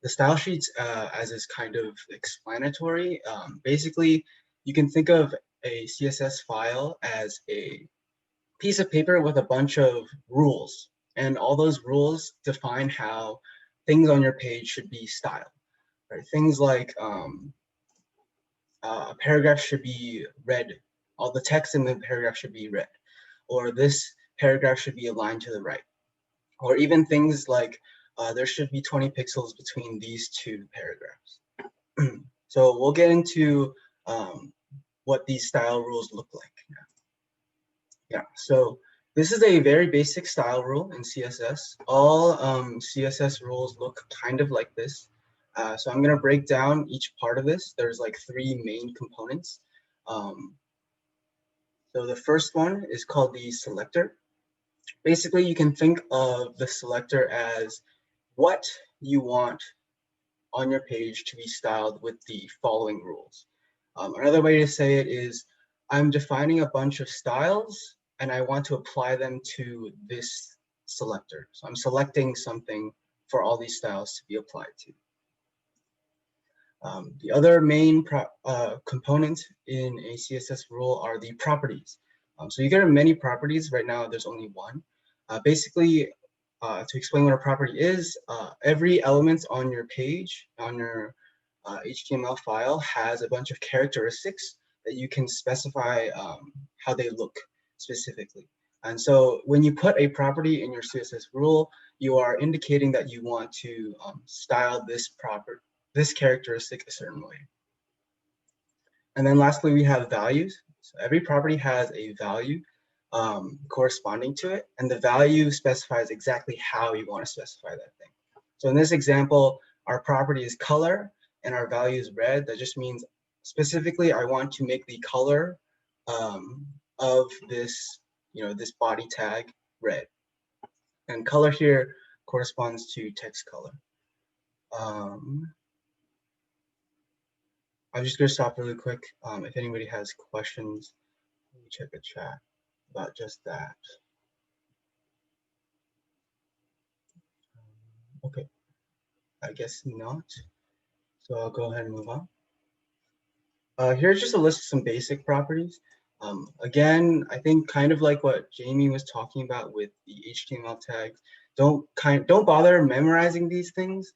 the style sheets, as is kind of explanatory, basically you can think of a CSS file as a piece of paper with a bunch of rules, and all those rules define how things on your page should be styled, right? Things like a paragraph should be red. All the text in the paragraph should be red, or this paragraph should be aligned to the right, or even things like there should be 20 pixels between these two paragraphs. So we'll get into what these style rules look like. Yeah, so this is a very basic style rule in CSS. All CSS rules look kind of like this. So I'm going to break down each part of this. There's like 3 main components. So the first one is called the selector. Basically, you can think of the selector as what you want on your page to be styled with the following rules. Another way to say it is I'm defining a bunch of styles and I want to apply them to this selector. So I'm selecting something for all these styles to be applied to. The other main component in a CSS rule are the properties. So you get many properties. Right now, there's only one. Basically, to explain what a property is, every element on your page, on your HTML file, has a bunch of characteristics that you can specify how they look specifically. And so when you put a property in your CSS rule, you are indicating that you want to style this characteristic a certain way. And then lastly, we have values. So every property has a value corresponding to it, and the value specifies exactly how you want to specify that thing. So in this example, our property is color and our value is red. That just means specifically I want to make the color of this, this body tag red. And color here corresponds to text color. I'm just gonna stop really quick. If anybody has questions, let me check the chat about just that. Okay, I guess not. So I'll go ahead and move on. Here's just a list of some basic properties. Again, I think kind of like what Jamie was talking about with the HTML tags, don't bother memorizing these things.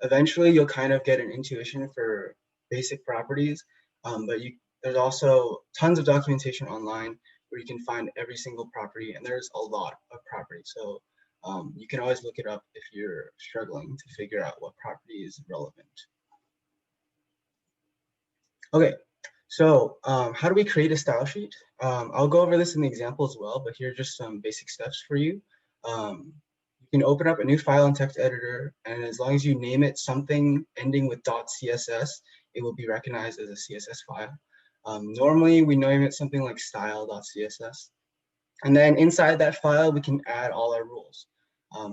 Eventually you'll kind of get an intuition for basic properties, but there's also tons of documentation online where you can find every single property, and there's a lot of properties. So you can always look it up if you're struggling to figure out what property is relevant. Okay, so how do we create a style sheet? I'll go over this in the example as well, but here are just some basic steps for you. You can open up a new file in text editor, and as long as you name it something ending with .css, it will be recognized as a CSS file. Normally, we name it something like style.css. And then inside that file, we can add all our rules.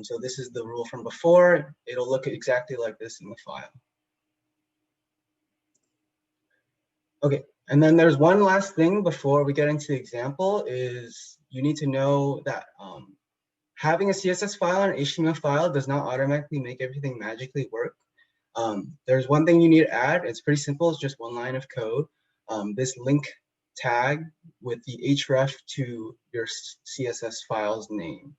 So this is the rule from before. It'll look exactly like this in the file. Okay, and then there's one last thing before we get into the example is you need to know that having a CSS file and an HTML file does not automatically make everything magically work. There's one thing you need to add. It's pretty simple. It's just one line of code. This link tag with the href to your CSS file's name.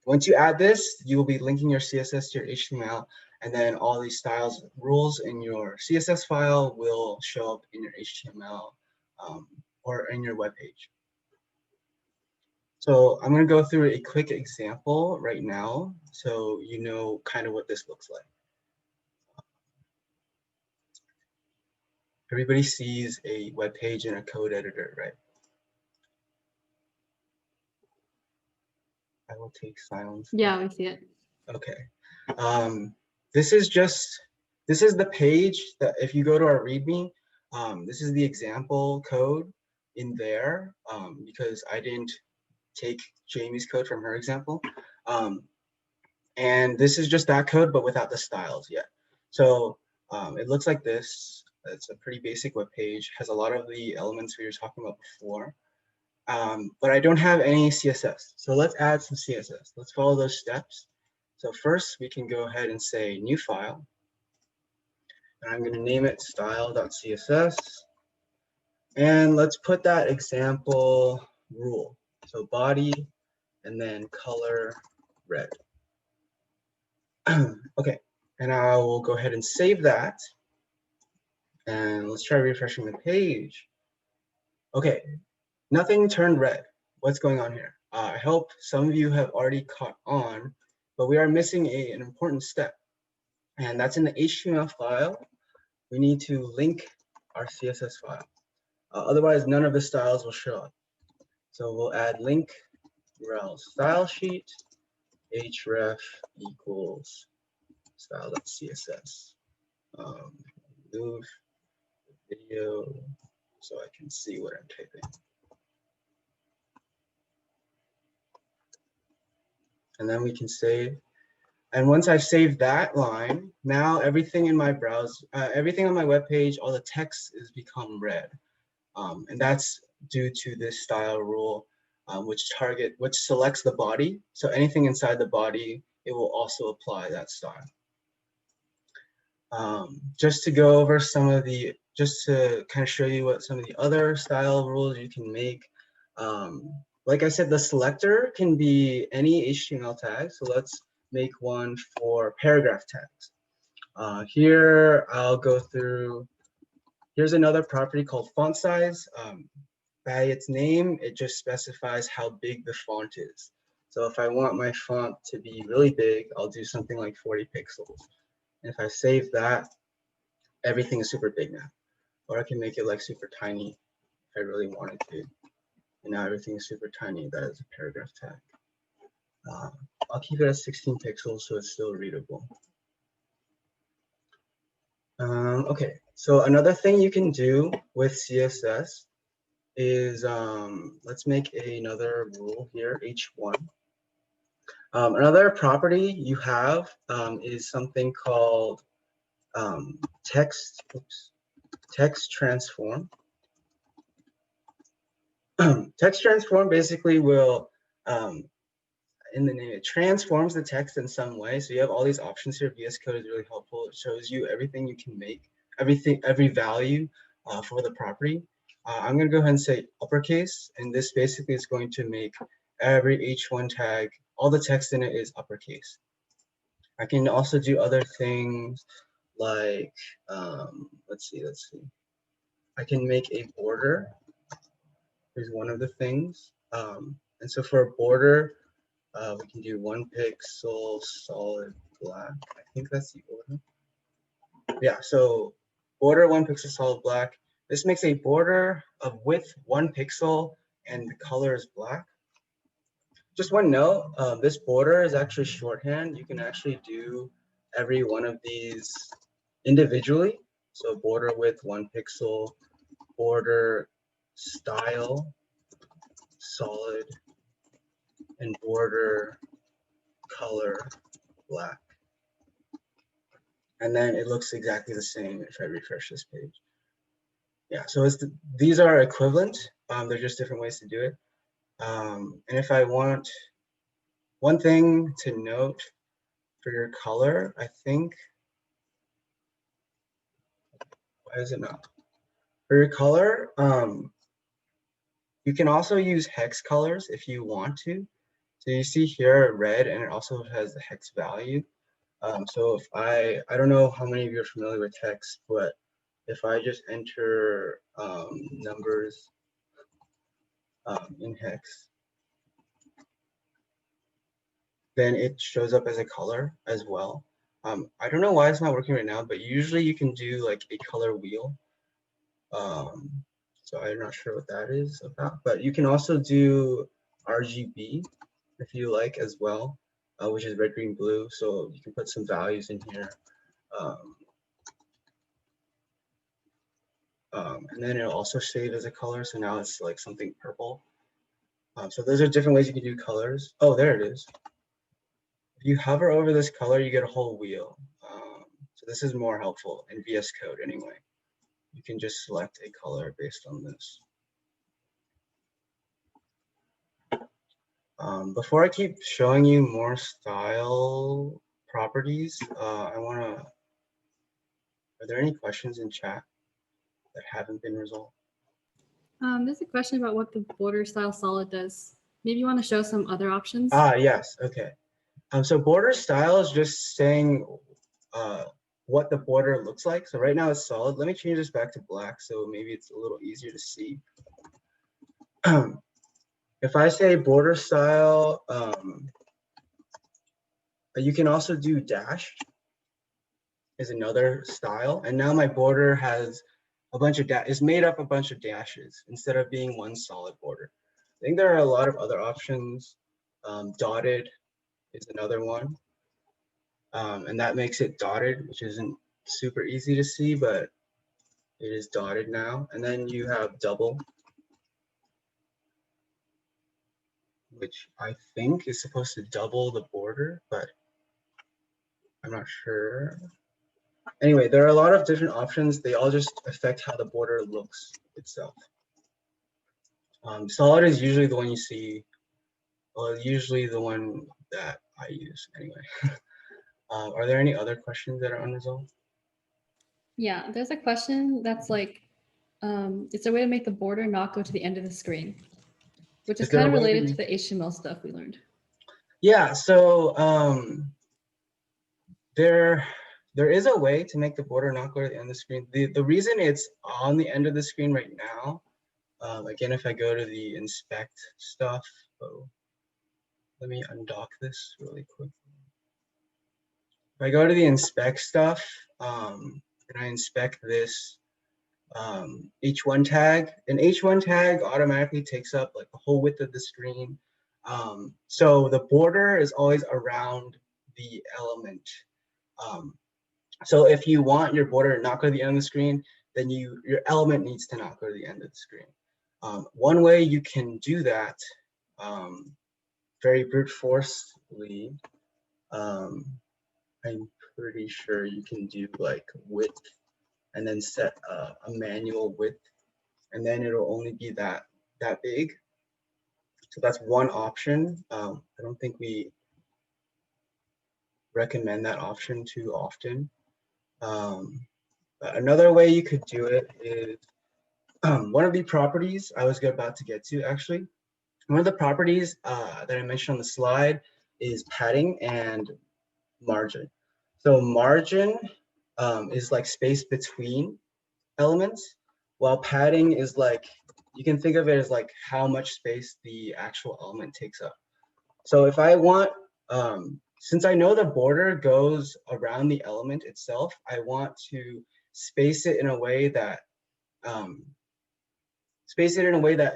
Once you add this, you will be linking your CSS to your HTML, and then all these styles rules in your CSS file will show up in your HTML or in your web page. So I'm going to go through a quick example right now so you know kind of what this looks like. Everybody sees a web page in a code editor, right? I will take silence. Yeah, we see it. Okay. This is the page that if you go to our README, this is the example code in there because I didn't take Jamie's code from her example. And this is just that code, but without the styles yet. So it looks like this. It's a pretty basic web page, has a lot of the elements we were talking about before. But I don't have any CSS. So let's add some CSS. Let's follow those steps. So first we can go ahead and say new file. And I'm going to name it style.css. And let's put that example rule. So body and then color red. Okay, and I will go ahead and save that. And let's try refreshing the page. Okay, nothing turned red. What's going on here? I hope some of you have already caught on, but we are missing an important step. And that's in the HTML file. We need to link our CSS file. Otherwise, none of the styles will show up. So we'll add link rel style sheet href equals style.css. Move the video so I can see what I'm typing. And then we can save. And once I've saved that line, now everything in my browser, everything on my web page, all the text is become red. And that's due to this style rule, which selects the body. So anything inside the body, it will also apply that style. Just to go over just to kind of show you what some of the other style rules you can make. Like I said, the selector can be any HTML tag. So let's make one for paragraph tags. Here I'll go through. Here's another property called font size. By its name, it just specifies how big the font is. So if I want my font to be really big, I'll do something like 40 pixels. And if I save that, everything is super big now. Or I can make it like super tiny if I really wanted to. And now everything is super tiny. That is a paragraph tag. I'll keep it at 16 pixels so it's still readable. Okay, so another thing you can do with CSS is, let's make another rule here, H1. Another property you have is something called text transform. Text transform basically will, in the name, it transforms the text in some way. So you have all these options here. VS Code is really helpful. It shows you everything you can make, every value for the property. I'm going to go ahead and say uppercase, and this basically is going to make every H1 tag, all the text in it is uppercase. I can also do other things like, let's see. I can make a border. Here's one of the things. And so for a border, we can do 1 pixel solid black. I think that's the order. Yeah, so border 1 pixel solid black. This makes a border of width 1 pixel and the color is black. Just one note, this border is actually shorthand. You can actually do every one of these individually. So border width 1 pixel, border style solid, and border color black. And then it looks exactly the same if I refresh this page. Yeah, so these are equivalent. They're just different ways to do it. And if I want one thing to note for your color, I think, why is it not? For your color, you can also use hex colors if you want to. So you see here red, and it also has the hex value. So if I don't know how many of you are familiar with hex, but if I just enter numbers in hex, then it shows up as a color as well. I don't know why it's not working right now, but usually you can do like a color wheel. So I'm not sure what that is about, but you can also do RGB if you like as well, which is red, green, blue. So you can put some values in here. And then it'll also save as a color. So now it's like something purple. So those are different ways you can do colors. Oh, there it is. If you hover over this color, you get a whole wheel. So this is more helpful in VS Code anyway. You can just select a color based on this. Before I keep showing you more style properties, are there any questions in chat that haven't been resolved? There's a question about what the border style solid does. Maybe you want to show some other options? Yes, okay. So border style is just saying what the border looks like. So right now it's solid. Let me change this back to black so maybe it's a little easier to see. If I say border style, you can also do dashed is another style. And now my border has a bunch of is made up a bunch of dashes instead of being one solid border. I think there are a lot of other options. Dotted is another one. And that makes it dotted, which isn't super easy to see, but it is dotted now. And then you have double, which I think is supposed to double the border, but I'm not sure. Anyway, there are a lot of different options. They all just affect how the border looks itself. Solid is usually the one you see, well, usually the one that I use anyway. Are there any other questions that are unresolved? Yeah, there's a question that's like, it's a way to make the border not go to the end of the screen, which is kind of related to the HTML stuff we learned. Yeah, so there is a way to make the border not go to the end of the screen. The reason it's on the end of the screen right now, again, if I go to the inspect stuff, let me undock this really quick. If I go to the inspect stuff and I inspect this H1 tag, an H1 tag automatically takes up like the whole width of the screen. So the border is always around the element. So if you want your border to not go to the end of the screen, then your element needs to not go to the end of the screen. One way you can do that very brute forcefully, I'm pretty sure you can do like width and then set a manual width, and then it'll only be that big. So that's one option. I don't think we recommend that option too often. But another way you could do it is one of the properties I was about to get to actually. One of the properties that I mentioned on the slide is padding and margin. So margin is like space between elements, while padding is like, you can think of it as like how much space the actual element takes up. So if I want, since I know the border goes around the element itself, I want to space it in a way that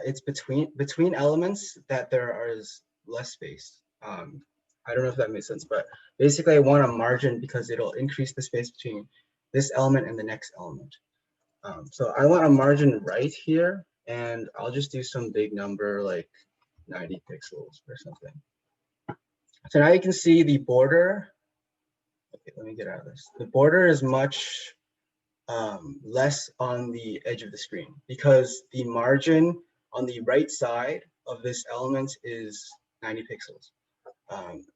it's between elements that there is less space. I don't know if that makes sense, but basically I want a margin because it'll increase the space between this element and the next element. So I want a margin right here, and I'll just do some big number like 90 pixels or something. So now you can see the border. Okay, let me get out of this. The border is much less on the edge of the screen because the margin on the right side of this element is 90 pixels.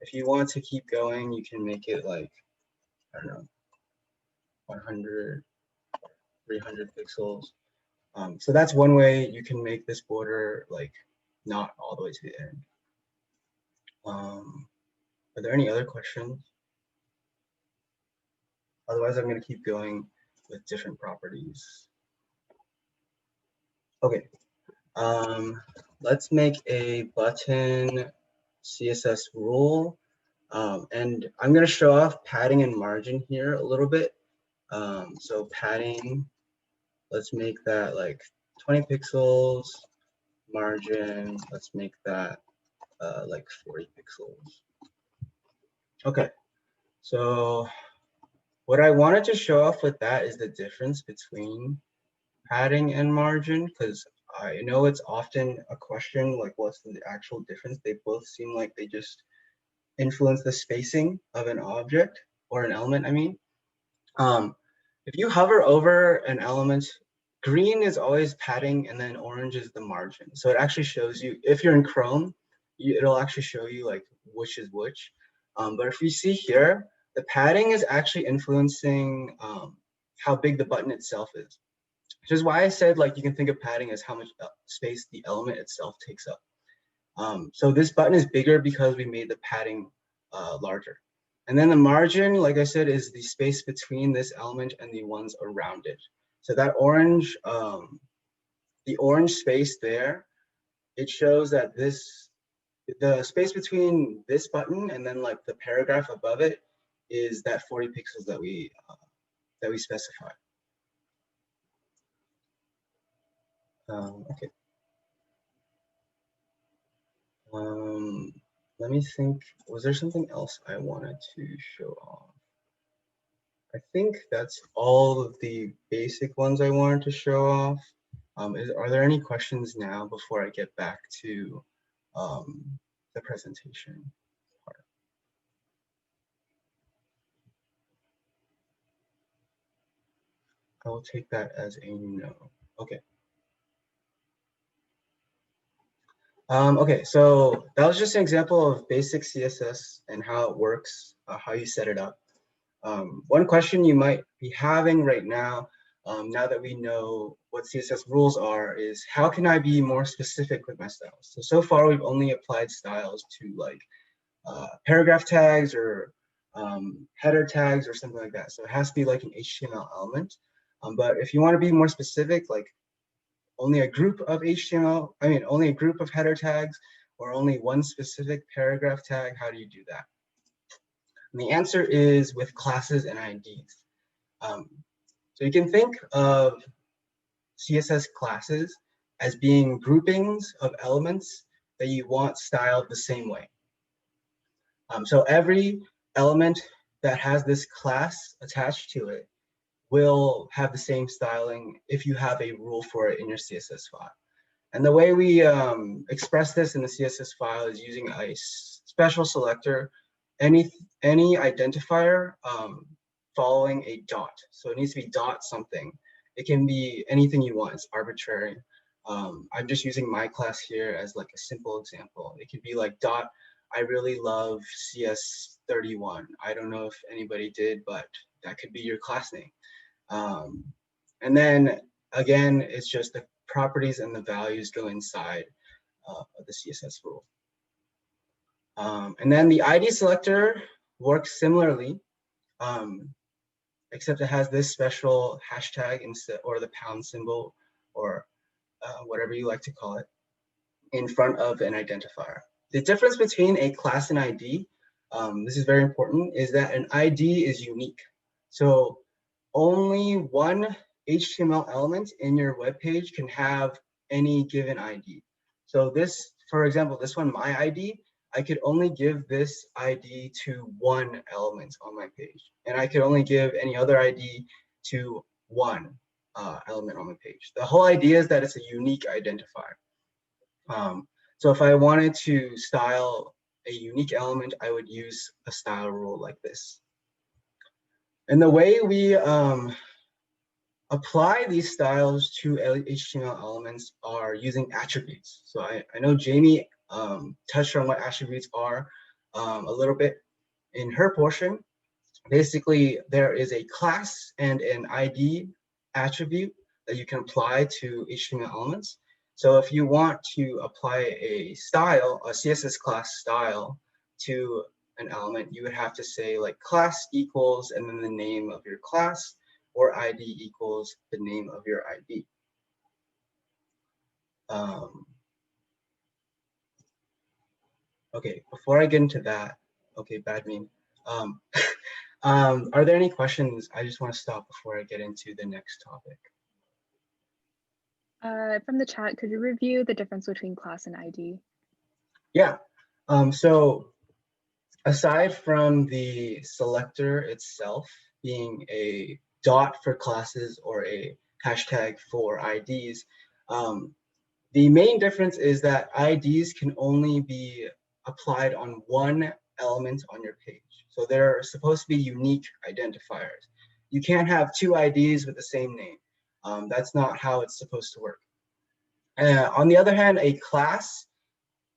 If you want to keep going, you can make it like, I don't know, 100, 300 pixels. So that's one way you can make this border like not all the way to the end. Are there any other questions? Otherwise, I'm going to keep going with different properties. Okay, let's make a button CSS rule. And I'm going to show off padding and margin here a little bit. So padding, let's make that like 20 pixels. Margin, let's make that like 40 pixels. Okay, so what I wanted to show off with that is the difference between padding and margin, because I know it's often a question like what's the actual difference. They both seem like they just influence the spacing of an object or an element, I mean. If you hover over an element, green is always padding and then orange is the margin. So it actually shows you, if you're in Chrome, it'll actually show you like which is which. But if you see here, the padding is actually influencing how big the button itself is. Which is why I said like you can think of padding as how much space the element itself takes up. So this button is bigger because we made the padding larger. And then the margin, like I said, is the space between this element and the ones around it. So that orange, the orange space there, it shows that the space between this button and then like the paragraph above it is that 40 pixels that we specify. Okay. Let me think, was there something else I wanted to show off? I think that's all of the basic ones I wanted to show off. Are there any questions now before I get back to the presentation part? I will take that as a no. Okay. Okay, so that was just an example of basic CSS and how it works, how you set it up. One question you might be having right now, now that we know what CSS rules are, is how can I be more specific with my styles? So far we've only applied styles to like paragraph tags or header tags or something like that. So it has to be like an HTML element. But if you want to be more specific, like only a group of only a group of header tags or only one specific paragraph tag, how do you do that? And the answer is with classes and IDs. So you can think of CSS classes as being groupings of elements that you want styled the same way. So every element that has this class attached to it will have the same styling if you have a rule for it in your CSS file. And the way we express this in the CSS file is using a special selector, any identifier following a dot. So it needs to be dot something. It can be anything you want, it's arbitrary. I'm just using my class here as like a simple example. It could be like dot, I really love CS31. I don't know if anybody did, but that could be your class name. And then again, it's just the properties and the values go inside of the CSS rule. And then the ID selector works similarly, except it has this special hashtag instead, or the pound symbol, or whatever you like to call it, in front of an identifier. The difference between a class and ID, this is very important, is that an ID is unique. So only one HTML element in your web page can have any given ID. So this, for example, this one, my ID, I could only give this ID to one element on my page. And I could only give any other ID to one element on the page. The whole idea is that it's a unique identifier. So if I wanted to style a unique element, I would use a style rule like this. And the way we apply these styles to HTML elements are using attributes. So I know Jamie touched on what attributes are a little bit in her portion. Basically, there is a class and an ID attribute that you can apply to HTML elements. So if you want to apply a style, a CSS class style to an element, you would have to say like class equals and then the name of your class, or ID equals the name of your ID. Okay, before I get into that, okay, bad meme. Are there any questions? I just want to stop before I get into the next topic. From the chat, could you review the difference between class and ID? Yeah, so aside from the selector itself being a dot for classes or a hashtag for IDs, the main difference is that IDs can only be applied on one element on your page. So they're supposed to be unique identifiers. You can't have two IDs with the same name. That's not how it's supposed to work. On the other hand, a class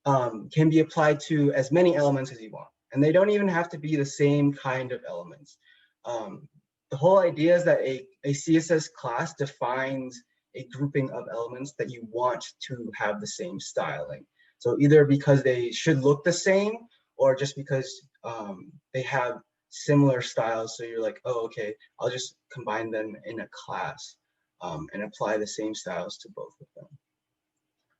can be applied to as many elements as you want. And they don't even have to be the same kind of elements. The whole idea is that a CSS class defines a grouping of elements that you want to have the same styling. So either because they should look the same, or just because they have similar styles. So you're like, oh, okay, I'll just combine them in a class and apply the same styles to both of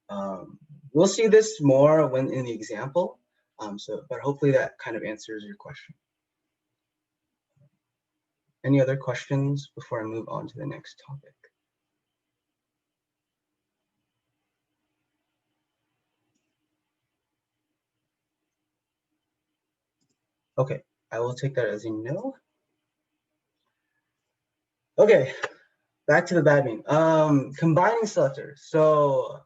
them. We'll see this more when in the example, but hopefully that kind of answers your question. Any other questions before I move on to the next topic? Okay, I will take that as a no. Okay, back to the bad meme. Combining selectors. So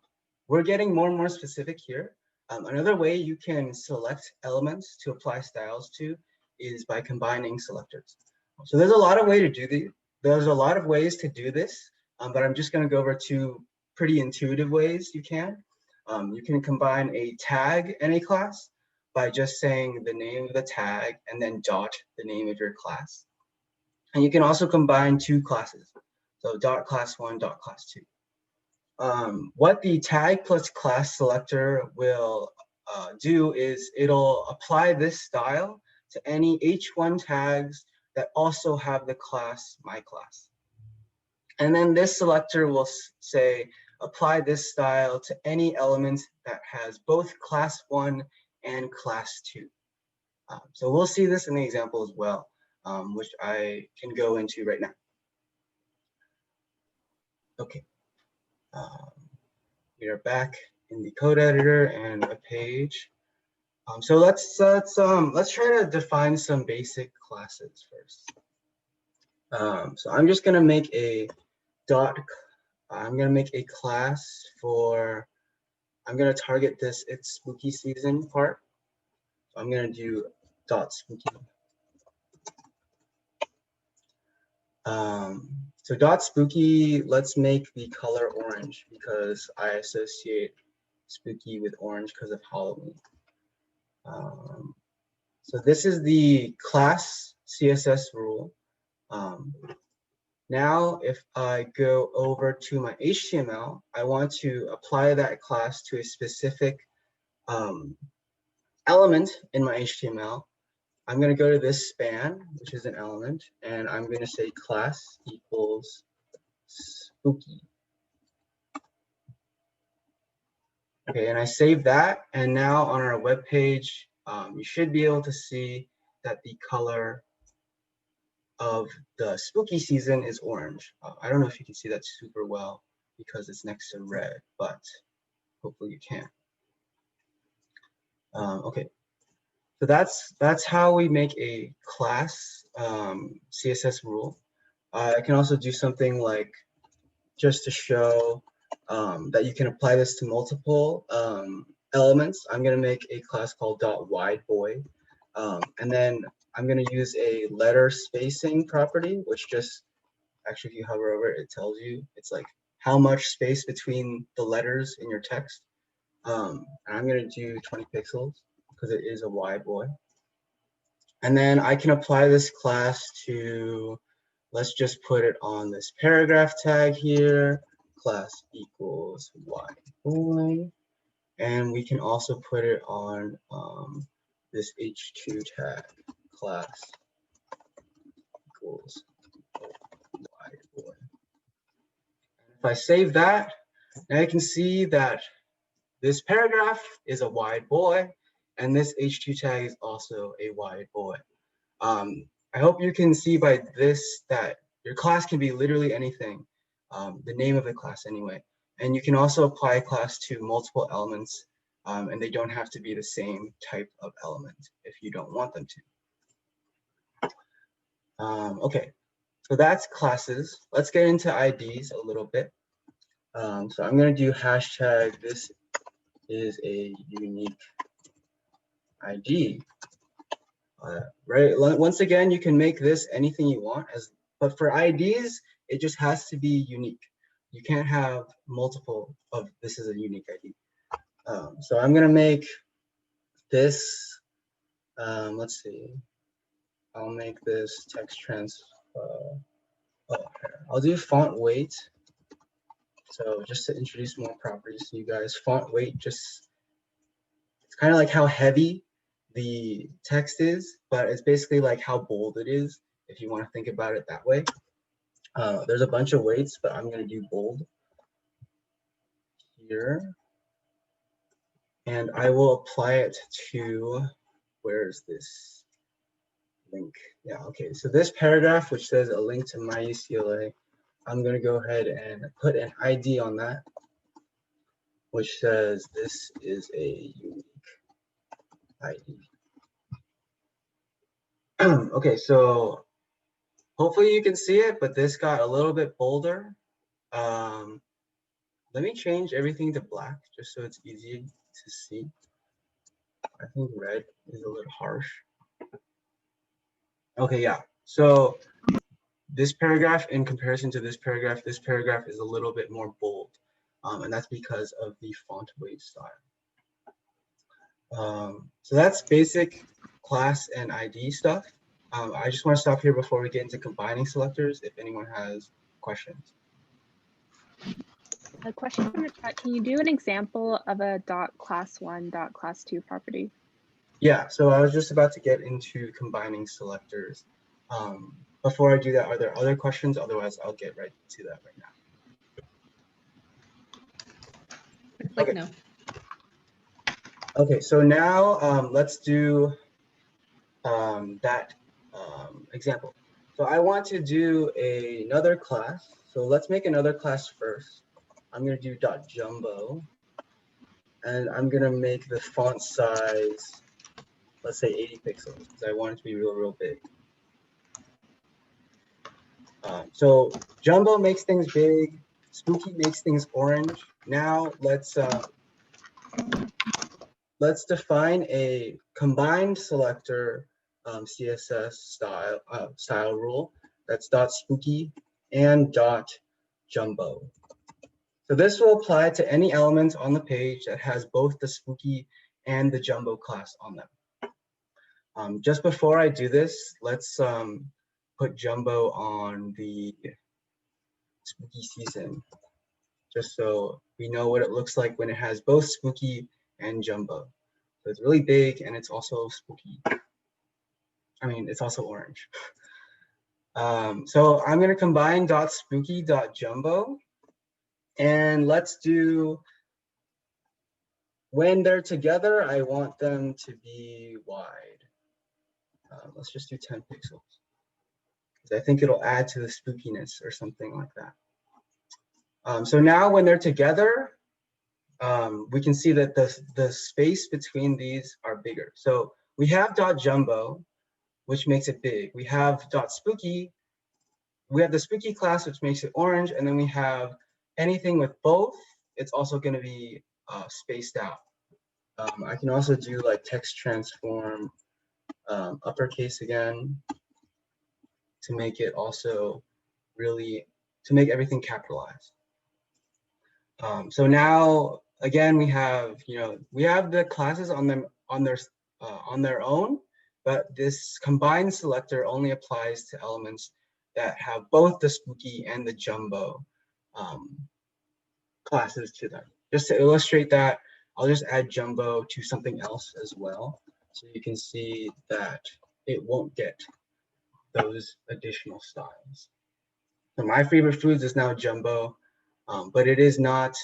we're getting more and more specific here. Another way you can select elements to apply styles to is by combining selectors. So there's a lot of ways to do these. There's a lot of ways to do this, but I'm just going to go over two pretty intuitive ways you can. You can combine a tag and a class by just saying the name of the tag and then dot the name of your class. And you can also combine two classes. So dot class one, dot class two. What the tag plus class selector will do is it'll apply this style to any h1 tags that also have the class my class. And then this selector will say, apply this style to any element that has both class 1 and class 2. So we'll see this in the example as well, which I can go into right now. Okay. We are back in the code editor and a page. So let's try to define some basic classes first. So I'm just gonna make a class for, I'm gonna target this, it's spooky season part. So I'm gonna do .spooky. So .spooky, let's make the color orange because I associate spooky with orange because of Halloween. So this is the class CSS rule. Now, if I go over to my HTML, I want to apply that class to a specific element in my HTML. I'm going to go to this span, which is an element, and I'm going to say class equals spooky. Okay, and I save that, and now on our web page, you should be able to see that the color of the spooky season is orange. I don't know if you can see that super well because it's next to red, but hopefully you can. Okay, so that's how we make a class CSS rule. I can also do something like just to show that you can apply this to multiple elements. I'm going to make a class called .wideboy, and then I'm going to use a letter spacing property, which just actually, if you hover over it, it tells you it's like how much space between the letters in your text. And I'm going to do 20 pixels because it is a wide boy. And then I can apply this class to, let's just put it on this paragraph tag here, class equals wide boy. And we can also put it on this h2 tag, class equals wide boy. If I save that, now you can see that this paragraph is a wide boy, and this h2 tag is also a wide boy. I hope you can see by this that your class can be literally anything, the name of the class anyway. And you can also apply a class to multiple elements, and they don't have to be the same type of element if you don't want them to. Okay, so that's classes. Let's get into IDs a little bit. So I'm going to do hashtag this is a unique ID. Right. Once again, you can make this anything you want, but for IDs, it just has to be unique. You can't have multiple of this is a unique ID. So I'm going to make this, let's see, I'll make this text I'll do font weight. So just to introduce more properties to you guys, font weight it's kind of like how heavy the text is, but it's basically like how bold it is, if you want to think about it that way. There's a bunch of weights, but I'm going to do bold here. And I will apply it to, where's this link? Yeah, okay, so this paragraph, which says a link to my UCLA, I'm going to go ahead and put an ID on that, which says this is a unique ID. Okay, so hopefully you can see it, but this got a little bit bolder. Let me change everything to black just so it's easy to see. I think red is a little harsh. Okay, yeah. So this paragraph in comparison to this paragraph is a little bit more bold. And that's because of the font weight style. So that's basic class and ID stuff. I just want to stop here before we get into combining selectors if anyone has questions. A question from the chat, can you do an example of a .class1, .class2 property? Yeah, so I was just about to get into combining selectors. Before I do that, are there other questions? Otherwise, I'll get right to that right now. Looks like no. Okay, so now let's do that example. So I want to do another class. So let's make another class first. I'm going to do .jumbo, and I'm going to make the font size, let's say 80 pixels, because I want it to be real big. So jumbo makes things big, spooky makes things orange. Now let's define a combined selector CSS style rule that's .spooky and .jumbo. So this will apply to any element on the page that has both the spooky and the jumbo class on them. Just before I do this, let's put jumbo on the spooky season, just so we know what it looks like when it has both spooky and jumbo. So it's really big and it's also spooky. I mean, it's also orange. So I'm going to combine .spooky, .jumbo, and let's do, when they're together, I want them to be wide. Let's just do 10 pixels. I think it'll add to the spookiness or something like that. So now when they're together, we can see that the space between these are bigger. So we have .jumbo, which makes it big. We have .spooky. We have the spooky class, which makes it orange. And then we have anything with both. It's also going to be spaced out. I can also do like text transform uppercase again to make it also really, to make everything capitalized. So now again, we have, we have the classes on their own, but this combined selector only applies to elements that have both the spooky and the jumbo classes to them. Just to illustrate that, I'll just add jumbo to something else as well, so you can see that it won't get those additional styles. So my favorite foods is now jumbo, but it is not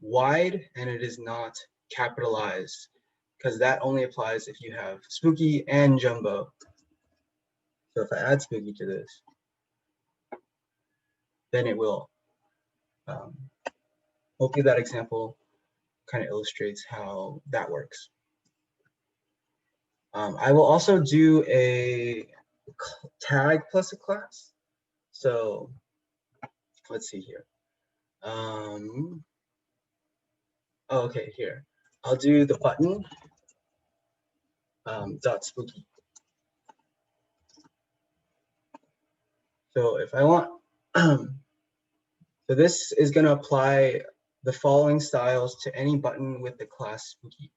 wide and it is not capitalized, because that only applies if you have spooky and jumbo. So if I add spooky to this, then it will. Hopefully that example kind of illustrates how that works. I will also do a tag plus a class. So let's see here. Okay, here. I'll do the button .spooky. So if I want, so this is going to apply the following styles to any button with the class spooky.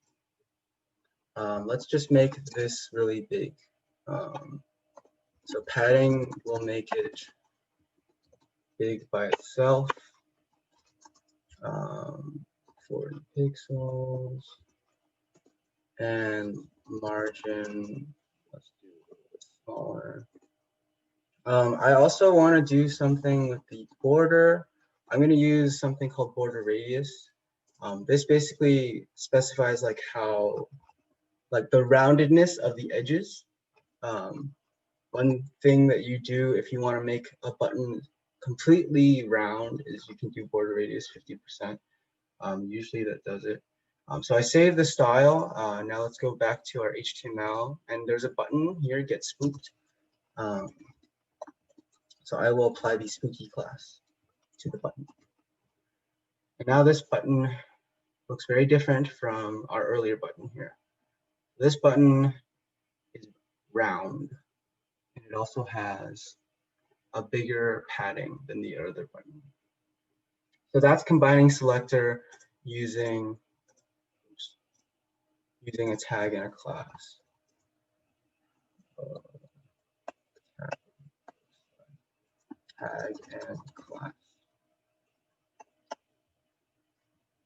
Let's just make this really big. So padding will make it big by itself. 40 pixels. And margin, let's do a little bit smaller. I also want to do something with the border. I'm going to use something called border radius. This basically specifies like how, like the roundedness of the edges. One thing that you do if you want to make a button completely round is you can do border radius 50%. Usually that does it. So I saved the style. Now let's go back to our HTML, and there's a button here, get spooked. So I will apply the spooky class to the button. And now this button looks very different from our earlier button here. This button is round, and it also has a bigger padding than the other button. So that's combining selector using a tag and a class. Tag and class.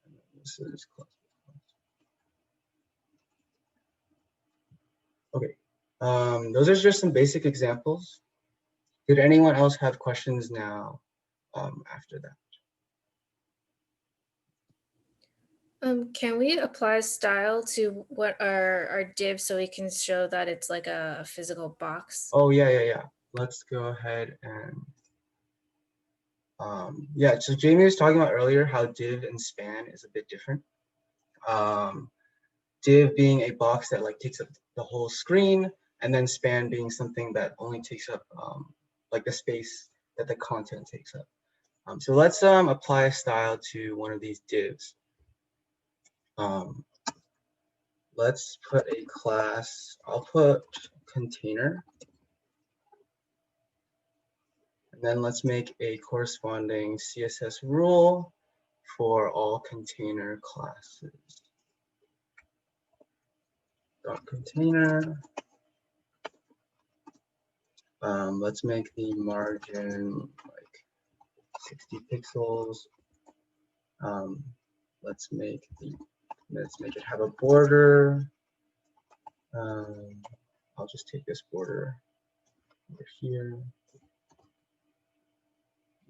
And this is class. Okay, those are just some basic examples. Did anyone else have questions now after that? Can we apply style to what our divs so we can show that it's like a physical box? Oh, yeah. Let's go ahead and, yeah, so Jamie was talking about earlier how div and span is a bit different. Div being a box that like takes up the whole screen, and then span being something that only takes up like the space that the content takes up. So let's apply a style to one of these divs. Let's put a class, I'll put container. And then let's make a corresponding CSS rule for all container classes. Container. Let's make the margin like 60 pixels. Let's make it have a border. I'll just take this border over here.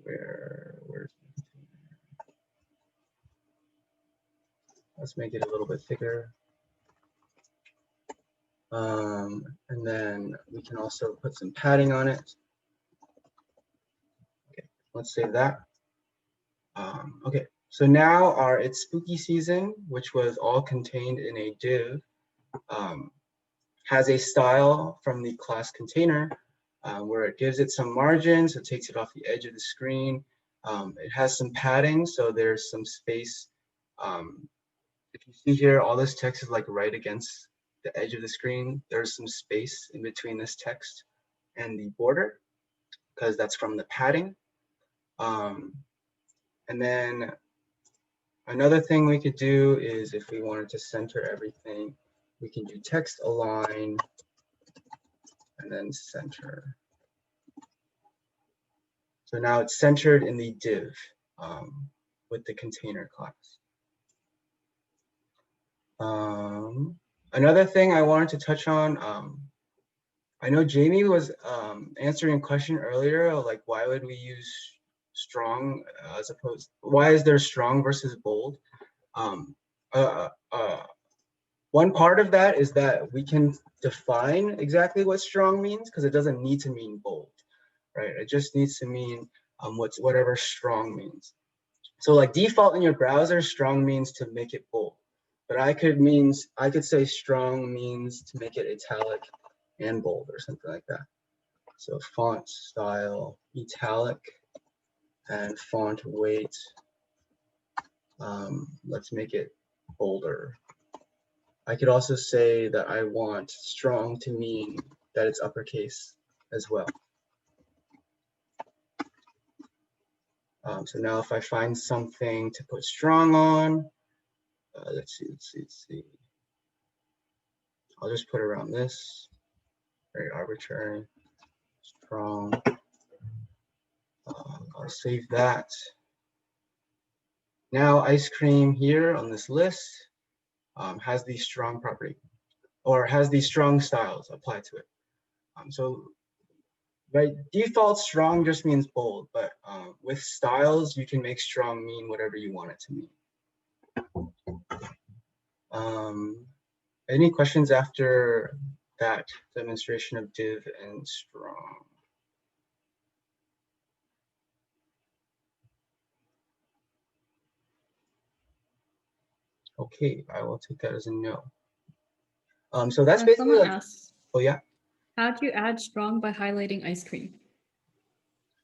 Where's the container? Let's make it a little bit thicker. And then we can also put some padding on it. Okay, let's save that. Okay, so now it's spooky season, which was all contained in a div, has a style from the class container where it gives it some margin, so it takes it off the edge of the screen. It has some padding, so there's some space. If you see here, all this text is like right against the edge of the screen. There's some space in between this text and the border because that's from the padding. And then another thing we could do is if we wanted to center everything, we can do text align and then center. So now it's centered in the div with the container class. Another thing I wanted to touch on, I know Jamie was answering a question earlier, like why would we use strong as opposed, why is there strong versus bold? One part of that is that we can define exactly what strong means because it doesn't need to mean bold, right? It just needs to mean whatever strong means. So like default in your browser, strong means to make it bold, but I could say strong means to make it italic and bold or something like that. So font style italic and font weight. Let's make it bolder. I could also say that I want strong to mean that it's uppercase as well. So now if I find something to put strong on, let's see. I'll just put around this, very arbitrary, strong. I'll save that. Now ice cream here on this list has the strong property, or has these strong styles applied to it. So by default, strong just means bold, but with styles, you can make strong mean whatever you want it to mean. Any questions after that demonstration of div and strong? Okay, I will take that as a no. So that's basically someone like, asks, oh yeah? how do you add strong by highlighting ice cream?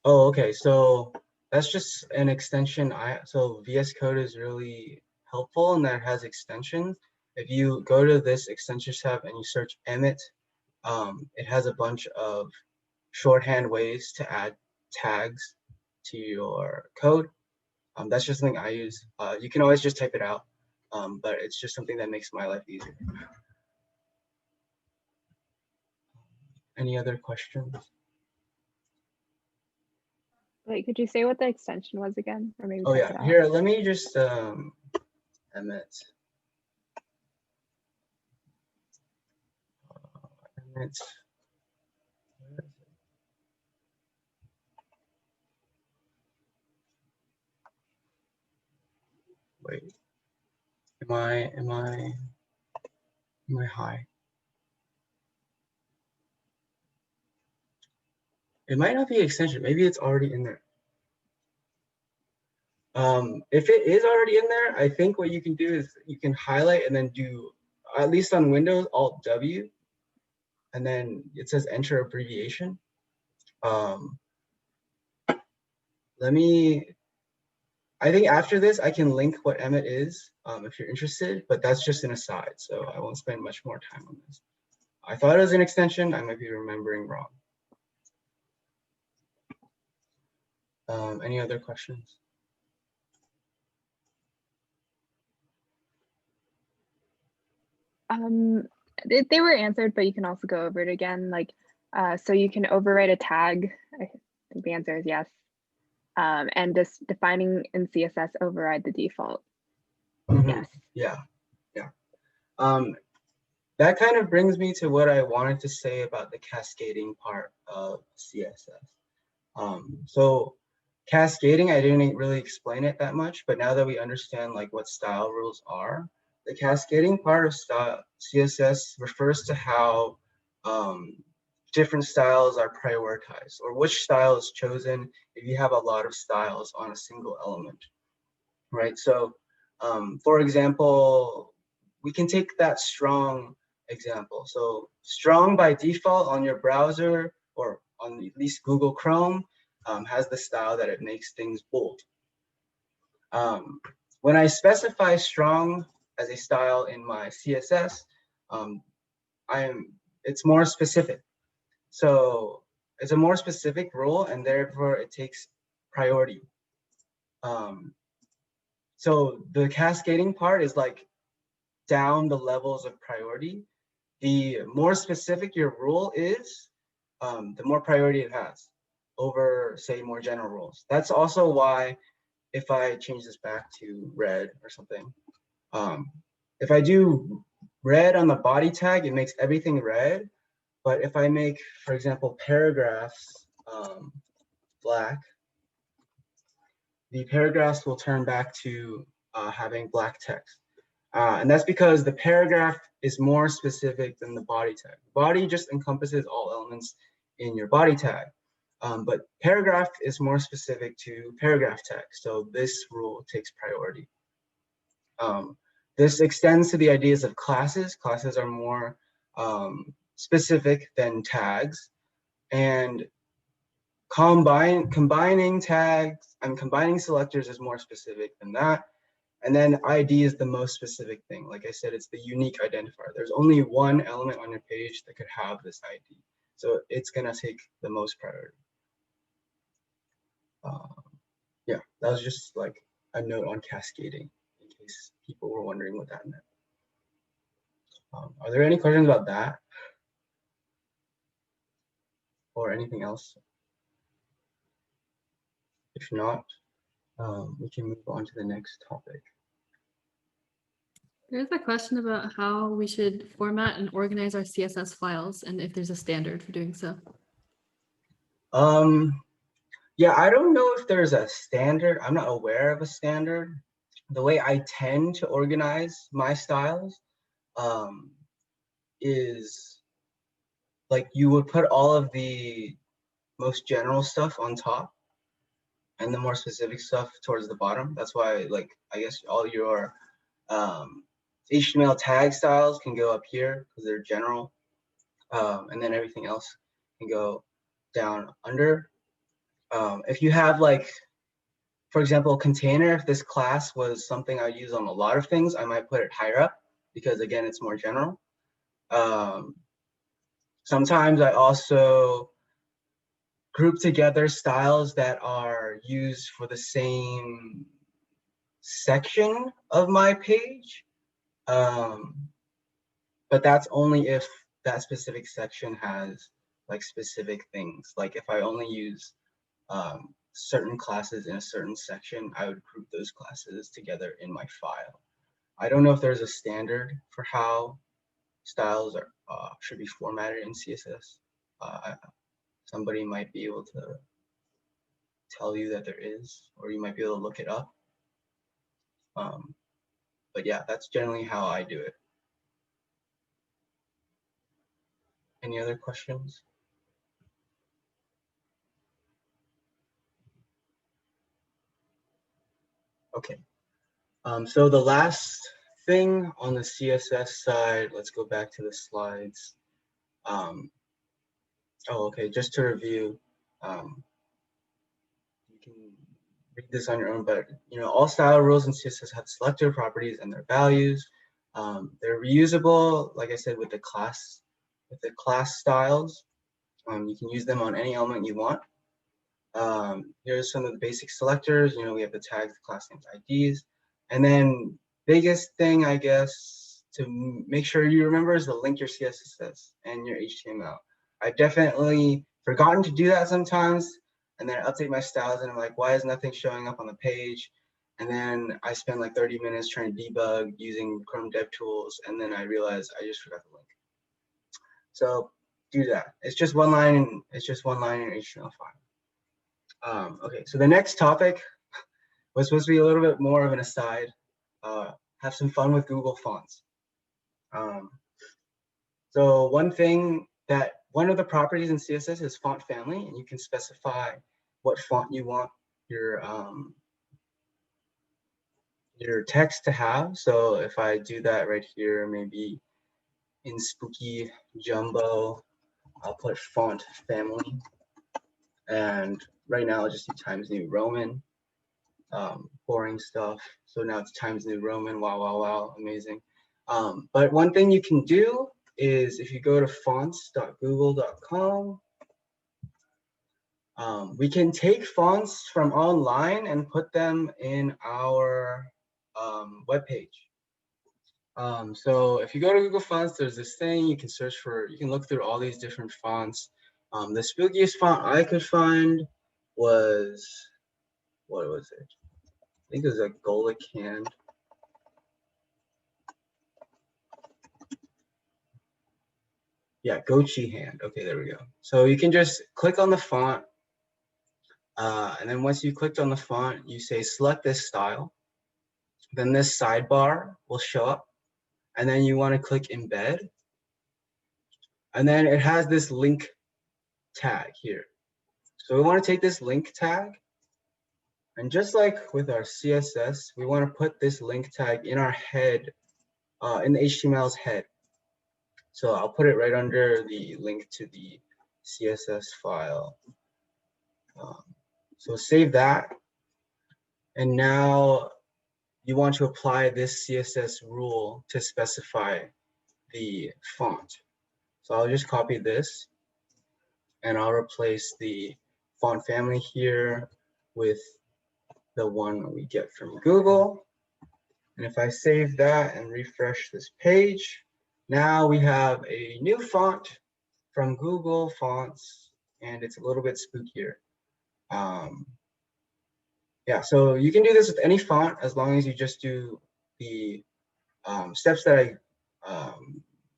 Oh, okay, so that's just an extension. So VS Code is really helpful and that it has extensions. If you go to this extension tab and you search Emmet, it has a bunch of shorthand ways to add tags to your code. That's just something I use. You can always just type it out, but it's just something that makes my life easier. Any other questions? Wait, could you say what the extension was again? Or maybe Oh type yeah, it out? here, let me just Emmet. Emmet. Wait, am I high? It might not be extension. Maybe it's already in there. If it is already in there, I think what you can do is you can highlight and then do, at least on Windows, Alt W, and then it says enter abbreviation. I think after this, I can link what Emmet is if you're interested, but that's just an aside, so I won't spend much more time on this. I thought it was an extension. I might be remembering wrong. Any other questions? They were answered, but you can also go over it again. Like, so you can overwrite a tag. I think the answer is yes. and just defining in CSS override the default. Mhm. Yes. Yeah. That kind of brings me to what I wanted to say about the cascading part of CSS. So cascading, I didn't really explain it that much, but now that we understand like what style rules are, the cascading part of CSS refers to how different styles are prioritized, or which style is chosen if you have a lot of styles on a single element, right? So for example, we can take that strong example. So strong by default on your browser, or on at least Google Chrome, has the style that it makes things bold. When I specify strong as a style in my CSS, it's more specific. So it's a more specific rule, and therefore it takes priority. So the cascading part is like down the levels of priority. The more specific your rule is, the more priority it has over, say, more general rules. That's also why, if I change this back to red or something, if I do red on the body tag, it makes everything red. But if I make, for example, paragraphs black, the paragraphs will turn back to having black text. And that's because the paragraph is more specific than the body tag. Body just encompasses all elements in your body tag. But paragraph is more specific to paragraph text. So this rule takes priority. This extends to the ideas of classes. Classes are more specific than tags. And combining tags and combining selectors is more specific than that. And then ID is the most specific thing. Like I said, it's the unique identifier. There's only one element on your page that could have this ID. So it's gonna take the most priority. Yeah, that was just like a note on cascading, in case people were wondering what that meant. Are there any questions about that? Or anything else? If not, we can move on to the next topic. There's a question about how we should format and organize our CSS files, and if there's a standard for doing so. Yeah, I don't know if there's a standard. I'm not aware of a standard. The way I tend to organize my styles is like you would put all of the most general stuff on top and the more specific stuff towards the bottom. That's why, like, I guess all your HTML tag styles can go up here because they're general, and then everything else can go down under. If you have, like, for example, container, if this class was something I use on a lot of things, I might put it higher up because, again, it's more general. Sometimes I also group together styles that are used for the same section of my page. But that's only if that specific section has like specific things. Like if I only use certain classes in a certain section, I would group those classes together in my file. I don't know if there's a standard for how styles are should be formatted in CSS. Somebody might be able to tell you that there is, or you might be able to look it up. But yeah, that's generally how I do it. Any other questions? Okay. So the last thing on the CSS side, let's go back to the slides. Okay, just to review, you can read this on your own, but all style rules in CSS have selector properties and their values. They're reusable, like I said, with the class styles. You can use them on any element you want. Here's some of the basic selectors. We have the tags, the class names, IDs, and then biggest thing, I guess, to make sure you remember is to link your CSS and your HTML. I've definitely forgotten to do that sometimes. and then I update my styles, and I'm like, why is nothing showing up on the page? And then I spend like 30 minutes trying to debug using Chrome DevTools, and then I realize I just forgot the link. So do that. It's just one line, and it's just one line in HTML5. Okay, so the next topic was supposed to be a little bit more of an aside. Have some fun with Google Fonts. So one of the properties in CSS is font family, and you can specify what font you want your text to have. So if I do that right here, maybe in Spooky Jumbo, I'll put font family. And right now I'll just do Times New Roman. Boring stuff. So now it's Times New Roman. Wow, wow, wow, amazing. But one thing you can do is if you go to fonts.google.com, we can take fonts from online and put them in our web page. So if you go to Google Fonts, there's this thing you can search for. You can look through all these different fonts. The spookiest font I could find was, what was it? I think it was a Golic Hand. Yeah, Gochi Hand. Okay, there we go. So you can just click on the font. And then once you clicked on the font, you say select this style. Then this sidebar will show up. And then you want to click embed. And then it has this link tag here. So we want to take this link tag. And just like with our CSS, we want to put this link tag in our head, in the HTML's head. So I'll put it right under the link to the CSS file. So save that. And now you want to apply this CSS rule to specify the font. So I'll just copy this and I'll replace the font family here with the one we get from Google. And if I save that and refresh this page, now we have a new font from Google Fonts, and it's a little bit spookier. Yeah, so you can do this with any font as long as you just do the steps that I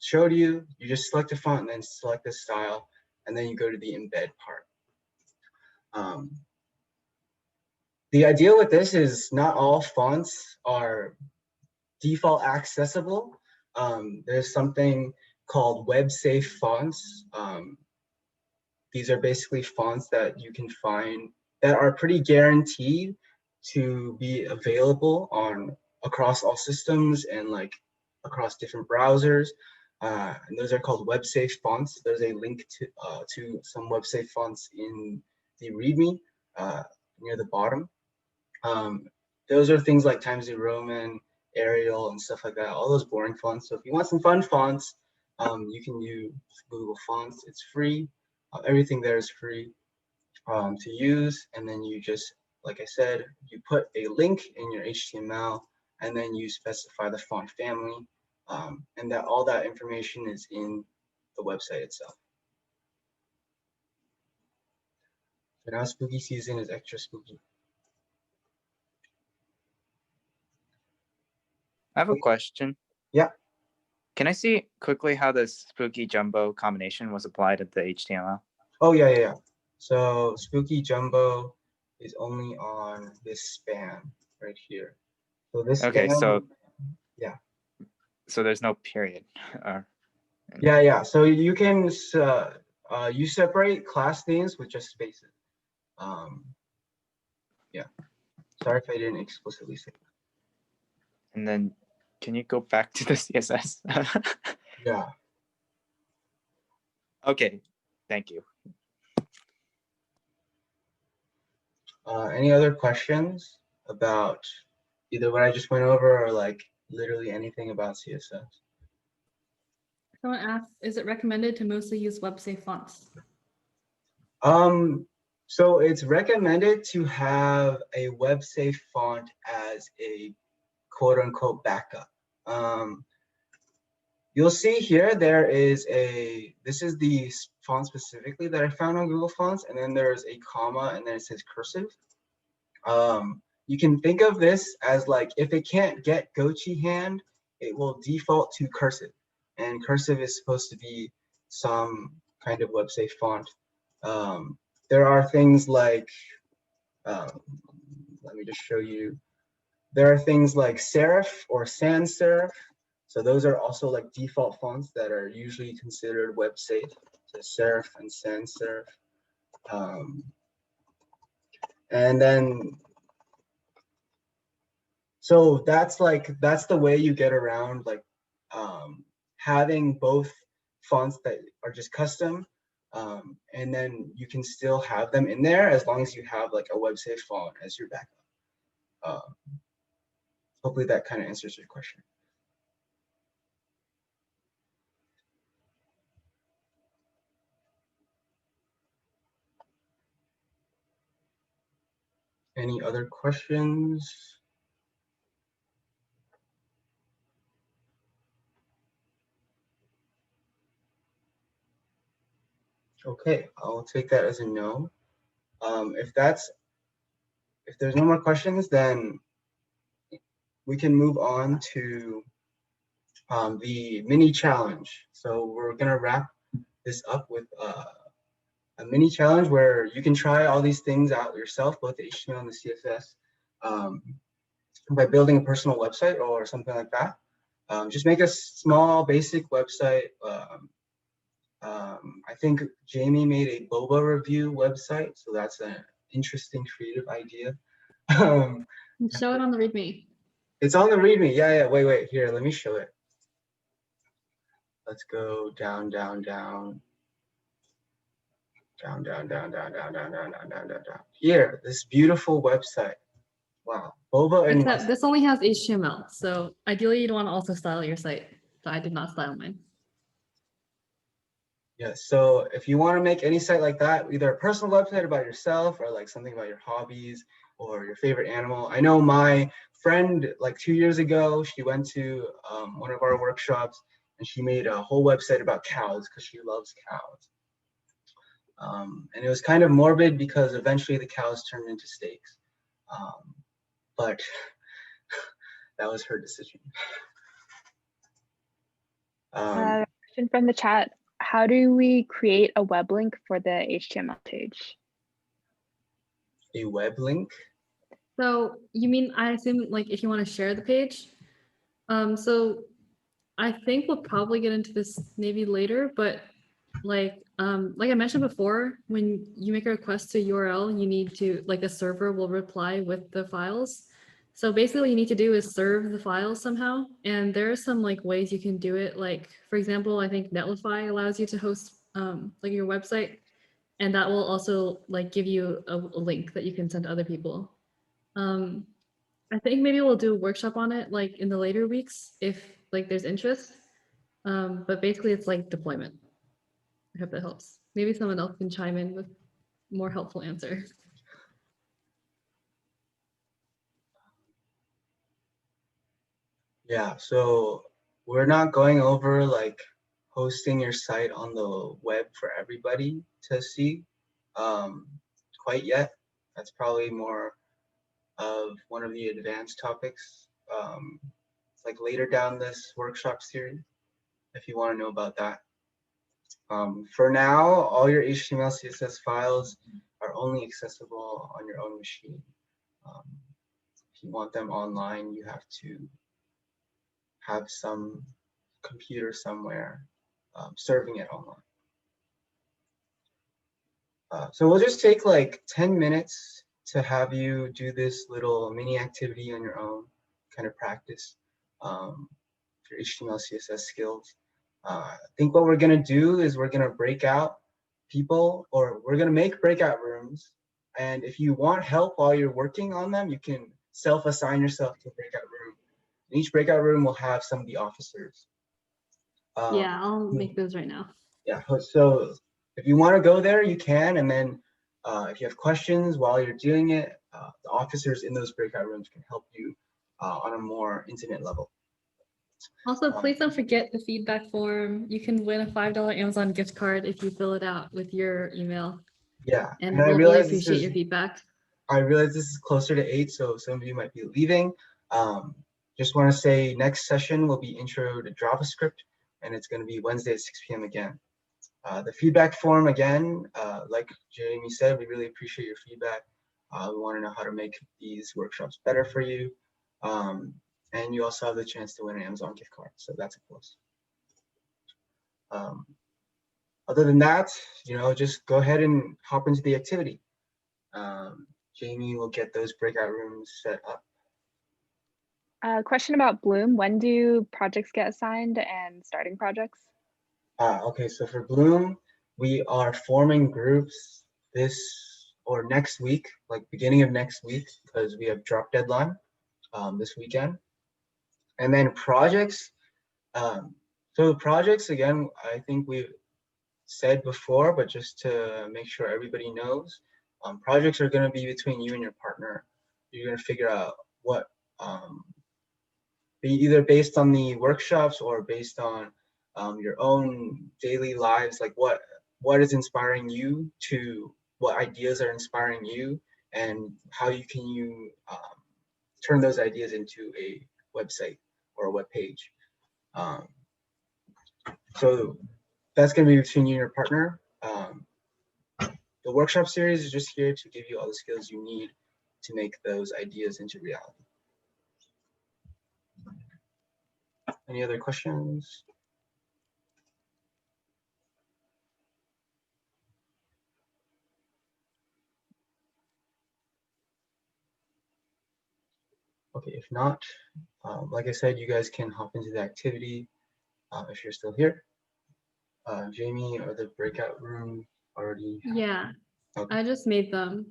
showed you. You just select a font and then select the style, and then you go to the embed part. The idea with this is not all fonts are default accessible. There's something called web-safe fonts. These are basically fonts that you can find that are pretty guaranteed to be available across all systems and like across different browsers. And those are called web-safe fonts. There's a link to some web-safe fonts in the README near the bottom. Those are things like Times New Roman, Arial, and stuff like that, all those boring fonts. So if you want some fun fonts, you can use Google Fonts. It's free. Everything there is free to use. And then you just, like I said, you put a link in your HTML, and then you specify the font family, and that all that information is in the website itself. So now spooky season is extra spooky. I have a question. Yeah. Can I see quickly how this spooky jumbo combination was applied at the HTML? Oh, yeah. So spooky jumbo is only on this span right here. So this Okay, span, so yeah. So there's no period. Yeah. So you can you separate class names with just spaces. Yeah. Sorry if I didn't explicitly say that. And then can you go back to the CSS? Yeah. Okay, thank you. Any other questions about either what I just went over or like literally anything about CSS? Someone asked, is it recommended to mostly use web-safe fonts? So it's recommended to have a web-safe font as a quote-unquote backup. You'll see here, this is the font specifically that I found on Google Fonts, and then there's a comma, and then it says cursive. You can think of this as like, if it can't get Gochi hand, it will default to cursive. And cursive is supposed to be some kind of website font. There are things like, let me just show you. There are things like serif or sans serif. So those are also like default fonts that are usually considered website. So serif and sans serif. And then, so that's the way you get around like having both fonts that are just custom, and then you can still have them in there as long as you have like a website font as your backup. Hopefully that kind of answers your question. Any other questions? Okay, I'll take that as a no. If there's no more questions, then we can move on to the mini challenge. So we're gonna wrap this up with a mini challenge where you can try all these things out yourself, both the HTML and the CSS, by building a personal website or something like that. Just make a small basic website. I think Jamie made a boba review website, so that's an interesting creative idea. Show it on the README. It's on the README. Yeah. Wait. Here, let me show it. Let's go down. Here, this beautiful website. Wow. Boba and Except this only has HTML, so ideally you'd want to also style your site. So I did not style mine. yeah, so if you want to make any site like that, either a personal website about yourself or like something about your hobbies or your favorite animal. I know my friend, like 2 years ago, she went to one of our workshops and she made a whole website about cows because she loves cows. And it was kind of morbid because eventually the cows turned into steaks. But that was her decision. Question from the chat. How do we create a web link for the HTML page? A web link? So you mean, I assume like if you want to share the page? So I think we'll probably get into this maybe later, but like I mentioned before, when you make a request to URL, you need to, like, a server will reply with the files. So basically what you need to do is serve the files somehow. And there are some like ways you can do it. Like, for example, I think Netlify allows you to host like your website, and that will also like give you a link that you can send to other people. I think maybe we'll do a workshop on it like in the later weeks if like there's interest. But basically it's like deployment. I hope that helps. Maybe someone else can chime in with more helpful answer. Yeah, so we're not going over like hosting your site on the web for everybody to see quite yet. That's probably more of one of the advanced topics. It's like later down this workshop series, if you want to know about that. For now, all your HTML, CSS files are only accessible on your own machine. If you want them online, you have to have some computer somewhere serving it online. So we'll just take like 10 minutes to have you do this little mini activity on your own, kind of practice your HTML, CSS skills. I think what we're gonna do is we're gonna break out people, or we're gonna make breakout rooms. And if you want help while you're working on them, you can self-assign yourself to a breakout room. And each breakout room will have some of the officers. Yeah, I'll make those right now. Yeah, so if you want to go there, you can. And then if you have questions while you're doing it, the officers in those breakout rooms can help you on a more intimate level. Also, please don't forget the feedback form. You can win a $5 Amazon gift card if you fill it out with your email. Yeah, And I we'll really realize appreciate your feedback. I realize this is closer to 8, so some of you might be leaving. Just want to say next session will be Intro to JavaScript, and it's going to be Wednesday at 6 p.m. again. The feedback form, again, like Jamie said, we really appreciate your feedback. We want to know how to make these workshops better for you. And you also have the chance to win an Amazon gift card, so that's a plus. Other than that, just go ahead and hop into the activity. Jamie will get those breakout rooms set up. Question about Bloom. When do projects get assigned and starting projects? Okay, so for Bloom, we are forming groups this or next week, like beginning of next week, because we have drop deadline this weekend. And then projects, so the projects, again, I think we've said before, but just to make sure everybody knows, projects are going to be between you and your partner. You're going to figure out what, be either based on the workshops or based on your own daily lives, like what is inspiring you to, what ideas are inspiring you, and how can you turn those ideas into a website or a web page. So that's going to be between you and your partner. The workshop series is just here to give you all the skills you need to make those ideas into reality. Any other questions? Okay, if not, like I said, you guys can hop into the activity if you're still here. Jamie, are the breakout room already? Yeah, Okay. I just made them.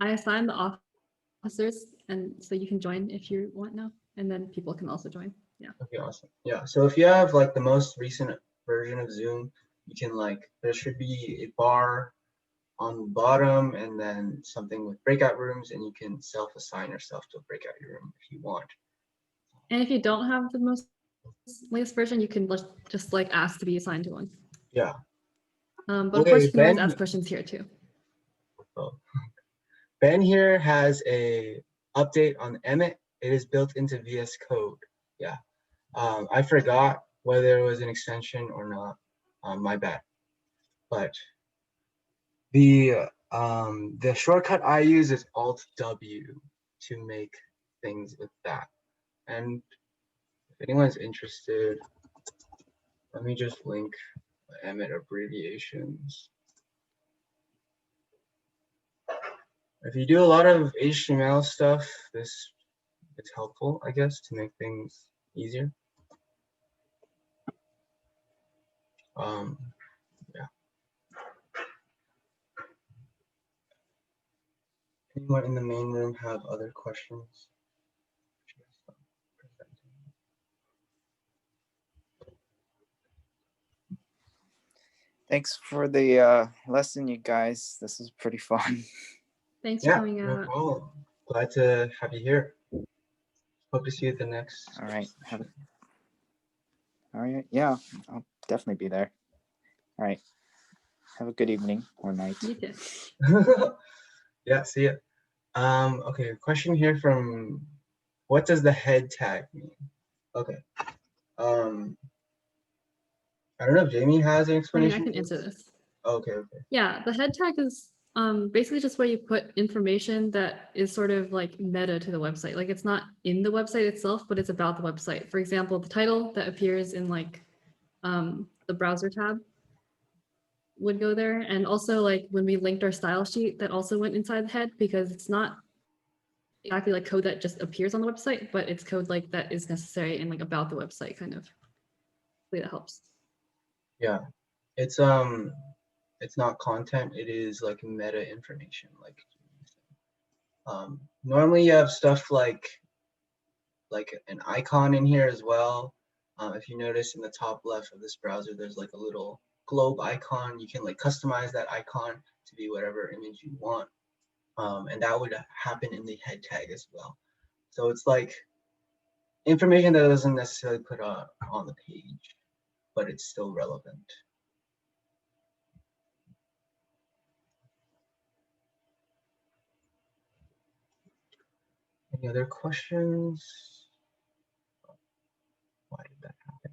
I assigned the officers, and so you can join if you want now, and then people can also join. Yeah. Okay, awesome. Yeah, so if you have like the most recent version of Zoom, you can there should be a bar on the bottom and then something with breakout rooms, and you can self-assign yourself to a breakout room if you want. And if you don't have the most latest version, you can just ask to be assigned to one. Yeah. But of course, you can always ask questions here too. Oh. Ben here has a update on Emmet. It is built into VS Code. Yeah. I forgot whether it was an extension or not. My bad. But the shortcut I use is Alt W to make things with that. And if anyone's interested, let me just link the Emmet abbreviations. If you do a lot of HTML stuff, this is helpful, I guess, to make things easier. Yeah. Anyone in the main room have other questions? Thanks for the lesson, you guys. This is pretty fun. Thanks for coming No out. problem. Glad to have you here. Hope to see you at the next. All right. All right. Yeah, I'll definitely be there. All right. Have a good evening or night. You too. Yeah, see ya. Okay, question here from, what does the head tag mean? Okay. I don't know if Jamie has an I mean, explanation. I can answer this. Okay. Yeah, the head tag is basically just where you put information that is sort of like meta to the website. Like it's not in the website itself, but it's about the website. For example, the title that appears in the browser tab would go there. And also when we linked our style sheet, that also went inside the head because it's not exactly like code that just appears on the website, but it's code that is necessary and about the website kind of. Hopefully that helps. Yeah, it's not content, it is meta information. Normally you have stuff like an icon in here as well. If you notice in the top left of this browser, there's a little globe icon. You can customize that icon to be whatever image you want. And that would happen in the head tag as well. So it's information that doesn't necessarily put on the page, but it's still relevant. Any other questions? Why did that happen?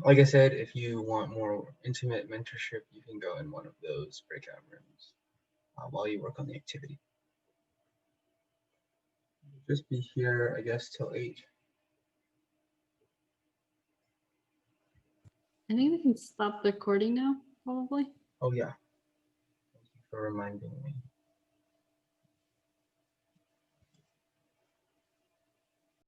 Like I said, if you want more intimate mentorship, you can go in one of those breakout rooms while you work on the activity. Just be here, I guess, till 8. I think we can stop the recording now, probably. Oh yeah. Thank you for reminding me.